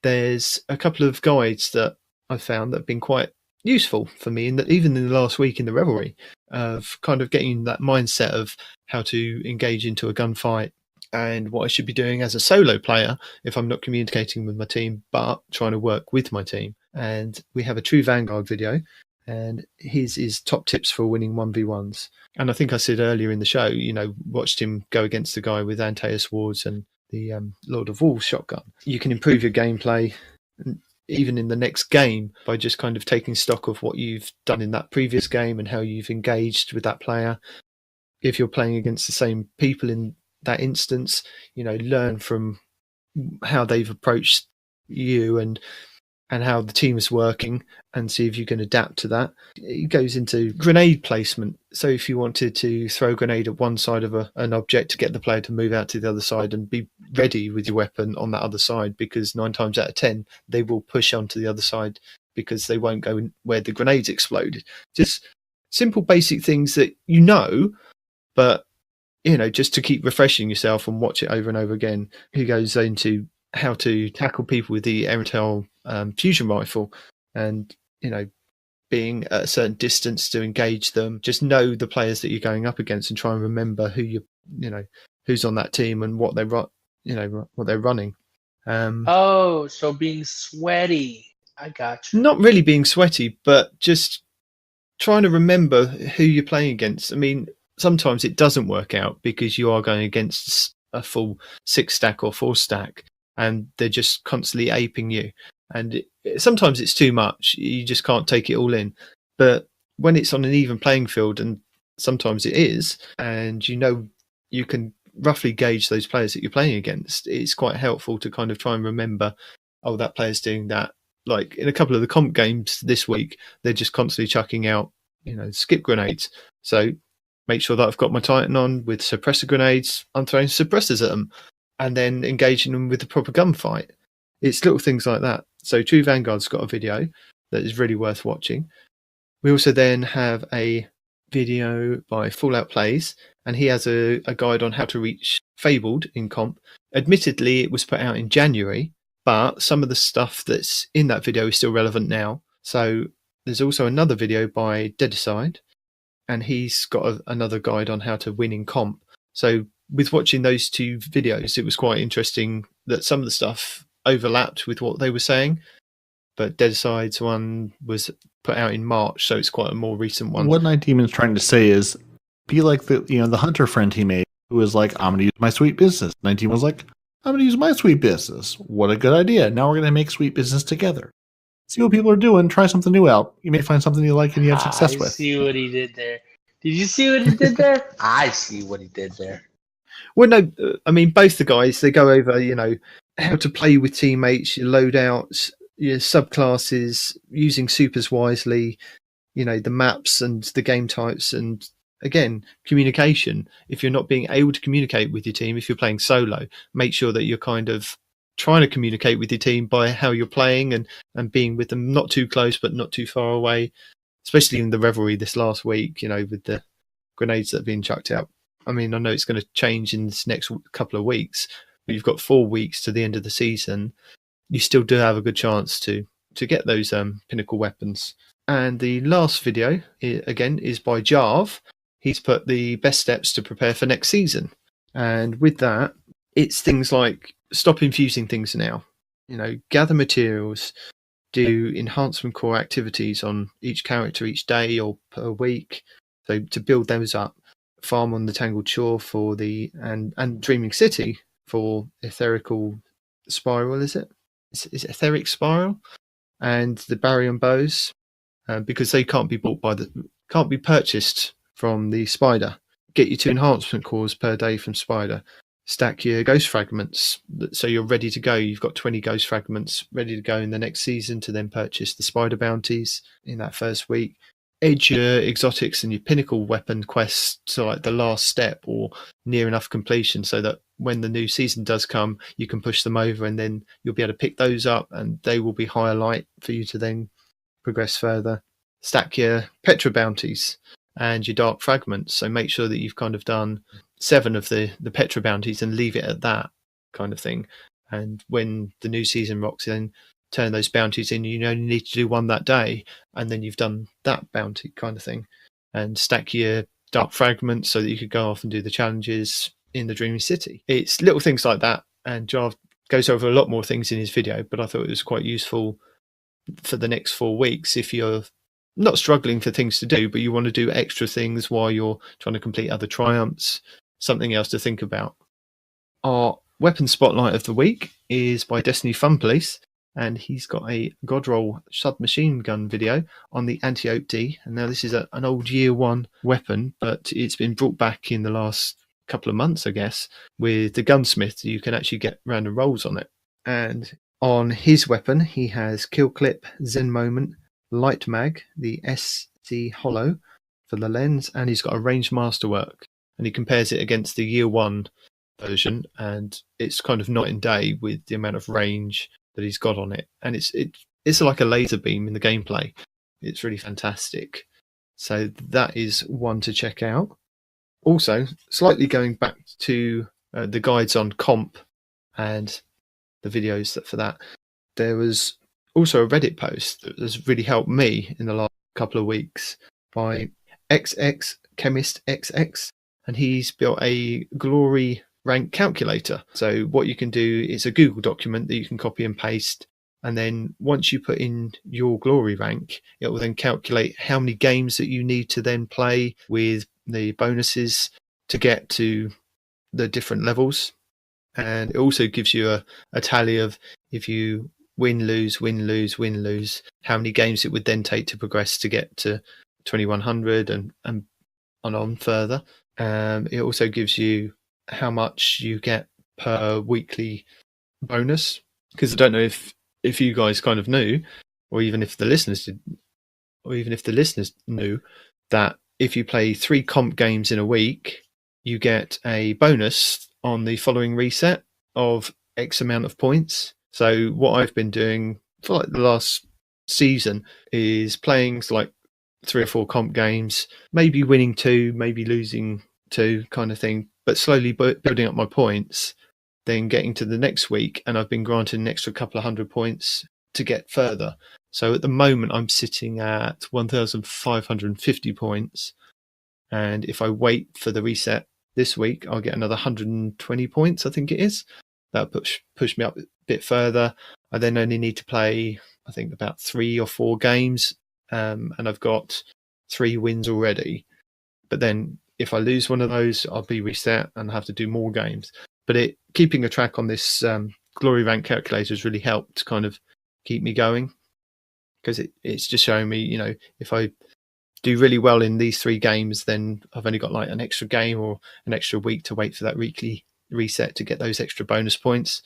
There's a couple of guides that I've found that have been quite useful for me, and that even in the last week in the Revelry, of kind of getting that mindset of how to engage into a gunfight and what I should be doing as a solo player if I'm not communicating with my team, but trying to work with my team. And we have a True Vanguard video, and his is top tips for winning 1v1s. And I think I said earlier in the show, watched him go against the guy with Antaeus Wards and the Lord of Wolves shotgun. You can improve your gameplay even in the next game by just kind of taking stock of what you've done in that previous game and how you've engaged with that player. If you're playing against the same people in that instance, learn from how they've approached you and how the team is working, and see if you can adapt to that. It goes into grenade placement. So if you wanted to throw a grenade at one side of an object to get the player to move out to the other side, and be ready with your weapon on that other side, because 9 times out of 10 they will push onto the other side because they won't go where the grenades exploded. Just simple basic things that but just to keep refreshing yourself and watch it over and over again. He goes into how to tackle people with the Emertel fusion rifle, and being at a certain distance to engage them. Just know the players that you're going up against and try and remember who's on that team and what they're what they're running. So being sweaty. I got you. Not really being sweaty, but just trying to remember who you're playing against. I mean, sometimes it doesn't work out because you are going against a full 6 stack or 4 stack, and they're just constantly aping you. And sometimes it's too much. You just can't take it all in. But when it's on an even playing field, and sometimes it is, and you can roughly gauge those players that you're playing against, it's quite helpful to kind of try and remember, oh, that player's doing that. Like in a couple of the comp games this week, they're just constantly chucking out, skip grenades. So make sure that I've got my Titan on with suppressor grenades. I'm throwing suppressors at them and then engaging them with the proper gunfight. It's little things like that. So True Vanguard's got a video that is really worth watching. We also then have a video by Fallout Plays, and he has a guide on how to reach Fabled in comp. Admittedly, it was put out in January, but some of the stuff that's in that video is still relevant now. So there's also another video by Deadicide, and he's got another guide on how to win in comp. So with watching those two videos, it was quite interesting that some of the stuff overlapped with what they were saying, but Deadicide's one was put out in March, so it's quite a more recent one. What Nidedemon's trying to say is, be like the hunter friend he made, who was like, I'm going to use my sweet business. Nitedemon was like, I'm going to use my sweet business. What a good idea. Now we're going to make sweet business together. See what people are doing. Try something new out. You may find something you like and you have success with. I see what he did there. Did you see what he did there? I see what he did there. Well, no, I mean, both the guys, they go over, how to play with teammates, your loadouts, your subclasses, using supers wisely, the maps and the game types, and again, communication. If you're not being able to communicate with your team, if you're playing solo, make sure that you're kind of trying to communicate with your team by how you're playing and being with them, not too close but not too far away, especially in the Revelry this last week, with the grenades that have been chucked out. I mean, I know it's going to change in this next couple of weeks, but you've got 4 weeks to the end of the season. You still do have a good chance to get those pinnacle weapons. And the last video, again, is by Jarv. He's put the best steps to prepare for next season. And with that, it's things like stop infusing things now. Gather materials, do enhancement core activities on each character each day or per week. So to build those up. Farm on the Tangled Shore for and Dreaming City for Etherical Spiral, is it? Is it Etheric Spiral? And the Baryon Bows, because they can't be purchased from the Spider. Get you 2 enhancement cores per day from Spider. Stack your Ghost Fragments, so you're ready to go. You've got 20 Ghost Fragments ready to go in the next season to then purchase the Spider bounties in that first week. Edge your exotics and your pinnacle weapon quests to like the last step or near enough completion, so that when the new season does come, you can push them over and then you'll be able to pick those up and they will be higher light for you to then progress further. Stack your Petra bounties and your dark fragments, so make sure that you've kind of done 7 of the Petra bounties and leave it at that kind of thing. And when the new season rocks in, turn those bounties in. You only need to do 1 that day, and then you've done that bounty kind of thing. And stack your dark fragments so that you could go off and do the challenges in the Dreaming City. It's little things like that, and Jarv goes over a lot more things in his video, but I thought it was quite useful for the next 4 weeks if you're not struggling for things to do, but you want to do extra things while you're trying to complete other triumphs, something else to think about. Our weapon spotlight of the week is by Destiny Fun Police, and he's got a Godroll submachine gun video on the Anti-Oak D. And now this is an old year 1 weapon, but it's been brought back in the last couple of months, I guess, with the gunsmith. You can actually get random rolls on it. And on his weapon, he has Kill Clip, Zen Moment, Light Mag, the SC Hollow for the lens, and he's got a ranged masterwork. And he compares it against the year 1 version, and it's kind of night and day with the amount of range that he's got on it, and it's like a laser beam in the gameplay. It's really fantastic. So that is one to check out. Also, slightly going back to the guides on comp and the videos for that, there was also a Reddit post that has really helped me in the last couple of weeks by XX Chemist XX, and he's built a glory rank calculator. So what you can do is a Google document that you can copy and paste, and then once you put in your glory rank, it will then calculate how many games that you need to then play with the bonuses to get to the different levels. And it also gives you a tally of if you win, lose, how many games it would then take to progress to get to 2100 and on further. It also gives you how much you get per weekly bonus, because I don't know if you guys kind of knew, or even if the listeners did, or even if the listeners knew that if you play 3 comp games in a week, you get a bonus on the following reset of X amount of points. So what I've been doing for like the last season is playing like 3 or 4 comp games, maybe winning 2, maybe losing 2 kind of thing, but slowly building up my points, then getting to the next week, and I've been granted an extra couple of 100 points to get further. So at the moment I'm sitting at 1,550 points, and if I wait for the reset this week, I'll get another 120 points, I think it is. That'll push me up a bit further. I then only need to play, I think, about 3 or 4 games, and I've got 3 wins already. But then if I lose one of those, I'll be reset and have to do more games. But keeping a track on this glory rank calculator has really helped kind of keep me going, because it's just showing me, you know, if I do really well in these 3 games, then I've only got like an extra game or an extra week to wait for that weekly reset to get those extra bonus points.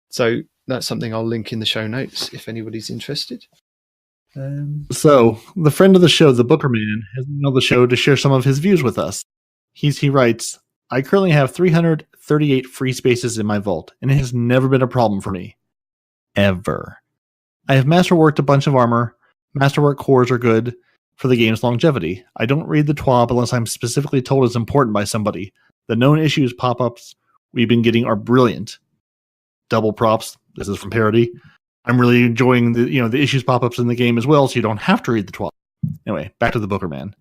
So that's something I'll link in the show notes if anybody's interested. So the friend of the show, the Booker Man, has emailed the show to share some of his views with us. He writes, I currently have 338 free spaces in my vault, and it has never been a problem for me. Ever. I have masterworked a bunch of armor. Masterwork cores are good for the game's longevity. I don't read the TWAB unless I'm specifically told it's important by somebody. The known issues pop-ups we've been getting are brilliant. Double props. This is from Peroty. I'm really enjoying the issues pop-ups in the game as well, so you don't have to read the TWAB. Anyway, back to the Booker Man.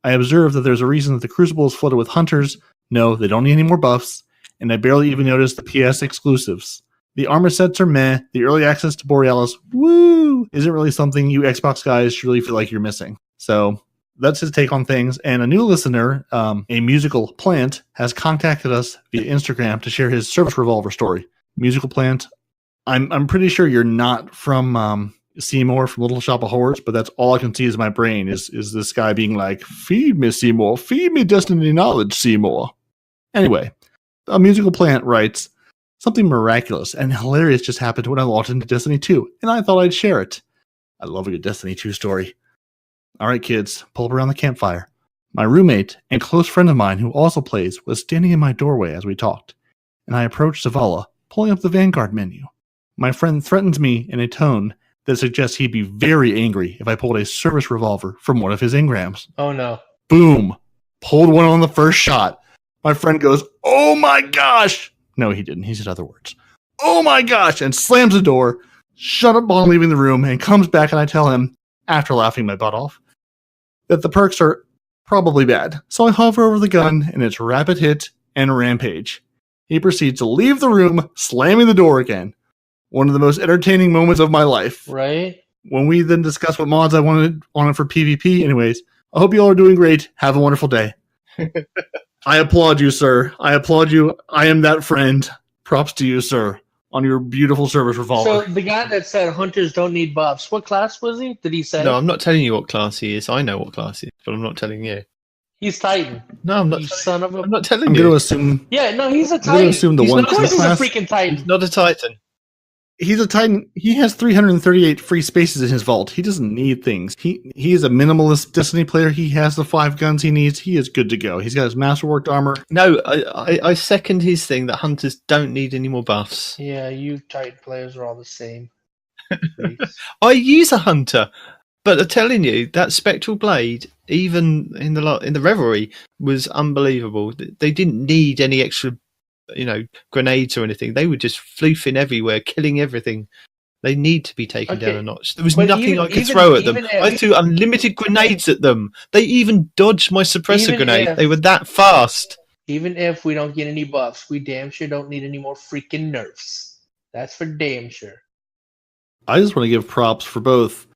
I observe that there's a reason that the Crucible is flooded with hunters. No, they don't need any more buffs, and I barely even noticed the PS exclusives. The armor sets are meh. The early access to Borealis, woo, isn't really something you Xbox guys should really feel like you're missing. So that's his take on things. And a new listener, a musical plant, has contacted us via Instagram to share his service revolver story. Musical plant, I'm pretty sure you're not from Seymour from Little Shop of Horrors, but that's all I can see is my brain is this guy being like, feed me, Seymour, feed me Destiny knowledge, Seymour. Anyway, a musical plant writes, something miraculous and hilarious just happened when I logged into Destiny 2, and I thought I'd share it. I love a good Destiny 2 story. All right, kids, pull up around the campfire. My roommate and close friend of mine who also plays was standing in my doorway as we talked, and I approached Zavala, pulling up the Vanguard menu. My friend threatens me in a tone that suggests he'd be very angry if I pulled a service revolver from one of his engrams. Oh, no. Boom. Pulled one on the first shot. My friend goes, oh my gosh. No, he didn't. He said other words. Oh my gosh. And slams the door, shut up on leaving the room, and comes back, and I tell him, after laughing my butt off, that the perks are probably bad. So I hover over the gun, and it's rapid hit and rampage. He proceeds to leave the room, slamming the door again. One of the most entertaining moments of my life. Right? When we then discuss what mods I wanted on it for PvP. Anyways, I hope you all are doing great. Have a wonderful day. I applaud you, sir. I applaud you. I am that friend. Props to you, sir, on your beautiful service revolver. So the guy that said hunters don't need buffs, what class was he? Did he say? No, I'm not telling you what class he is. I know what class he is, but I'm not telling you. He's Titan. No, I'm not. You son of a... I'm not telling I'm you. going to assume. Yeah, no, he's a Titan. I'm going to assume the He's one of course he's class. a freaking Titan. He's not a Titan. He's a Titan. He has 338 free spaces in his vault. He doesn't need things. He is a minimalist Destiny player. He has the 5 guns he needs. He is good to go. He's got his masterworked armor. No, I second his thing that hunters don't need any more buffs. Yeah, you Titan players are all the same. I use a hunter, but I'm telling you that Spectral Blade, even in the Revelry, was unbelievable. They didn't need any extra, grenades or anything. They were just floofing everywhere, killing everything. They need to be taken down a notch. There was nothing I could throw at them. I threw unlimited grenades at them. They even dodged my suppressor grenade. They were that fast. Even if we don't get any buffs, we damn sure don't need any more freaking nerfs. That's for damn sure. I just want to give props for both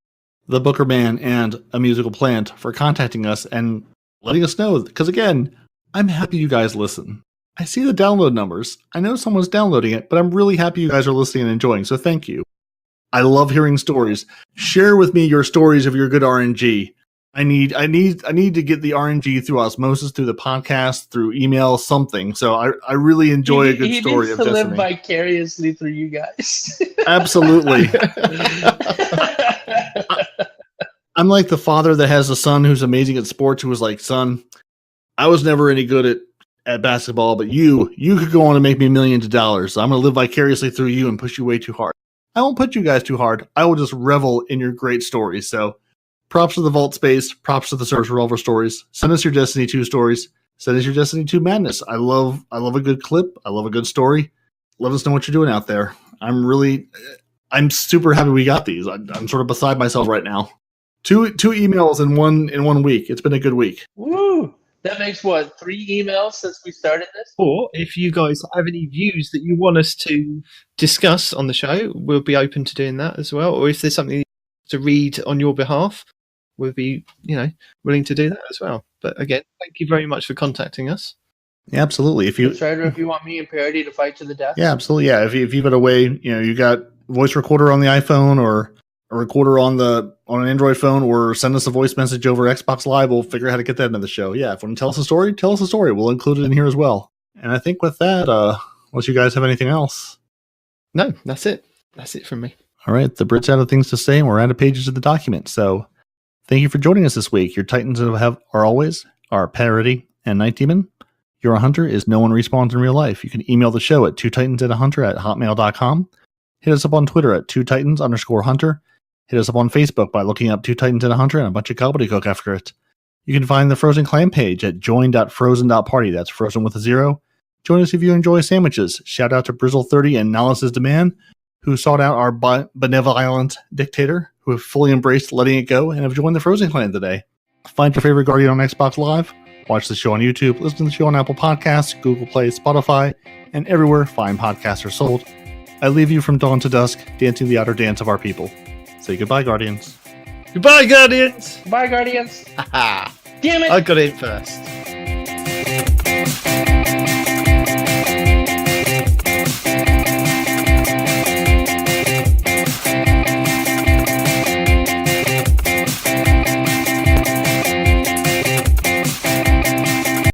the Booker Man and A Musical Plant for contacting us and letting us know. Because again, I'm happy you guys listen. I see the download numbers. I know someone's downloading it, but I'm really happy you guys are listening and enjoying, so thank you. I love hearing stories. Share with me your stories of your good RNG. I need to get the RNG through osmosis, through the podcast, through email, something. So I really enjoy a good story of Destiny. He needs to Destiny. live vicariously through you guys. Absolutely. I'm like the father that has a son who's amazing at sports, who was like, son, I was never any good at basketball, but you could go on and make me millions of dollars. So I'm going to live vicariously through you and push you way too hard. I won't put you guys too hard. I will just revel in your great stories. So props to the Vault Space. Props to the Search for Revolver stories. Send us your Destiny 2 stories. Send us your Destiny 2 madness. I love a good clip. I love a good story. Let us know what you're doing out there. I'm super happy we got these. I'm sort of beside myself right now. Two emails in one week. It's been a good week. Woo! That makes what, 3 emails since we started this? Or if you guys have any views that you want us to discuss on the show, we'll be open to doing that as well. Or if there's something to read on your behalf, we'll be, willing to do that as well. But again, thank you very much for contacting us. Yeah, absolutely. If you want me and Peroty to fight to the death. Yeah, absolutely. Yeah, if you've got a way, you got voice recorder on the iPhone or a recorder on an Android phone, or send us a voice message over Xbox Live, we'll figure out how to get that into the show. Yeah, if you want to tell us a story, tell us a story. We'll include it in here as well. And I think with that, unless you guys have anything else. No, that's it. That's it from me. All right, the Brits out of things to say, and we're out of pages of the document. So thank you for joining us this week. Your Titans are always our Peroty and Nitedemon. Your Hunter is no one respawns in real life. You can email the show at twotitansandahunter@hotmail.com. Hit us up on Twitter at twotitans_hunter. Hit us up on Facebook by looking up Two Titans and a Hunter and a bunch of gobbledygook after it. You can find the Frozen Clan page at join.frozen.party. That's frozen with a 0. Join us if you enjoy sandwiches. Shout out to Brizzle30 and Nalis's Demand, who sought out our benevolent dictator, who have fully embraced letting it go and have joined the Frozen Clan today. Find your favorite Guardian on Xbox Live. Watch the show on YouTube. Listen to the show on Apple Podcasts, Google Play, Spotify, and everywhere fine podcasts are sold. I leave you from dawn to dusk, dancing the outer dance of our people. Say goodbye, Guardians. Goodbye, Guardians. Bye, Guardians. Damn it. I got in first.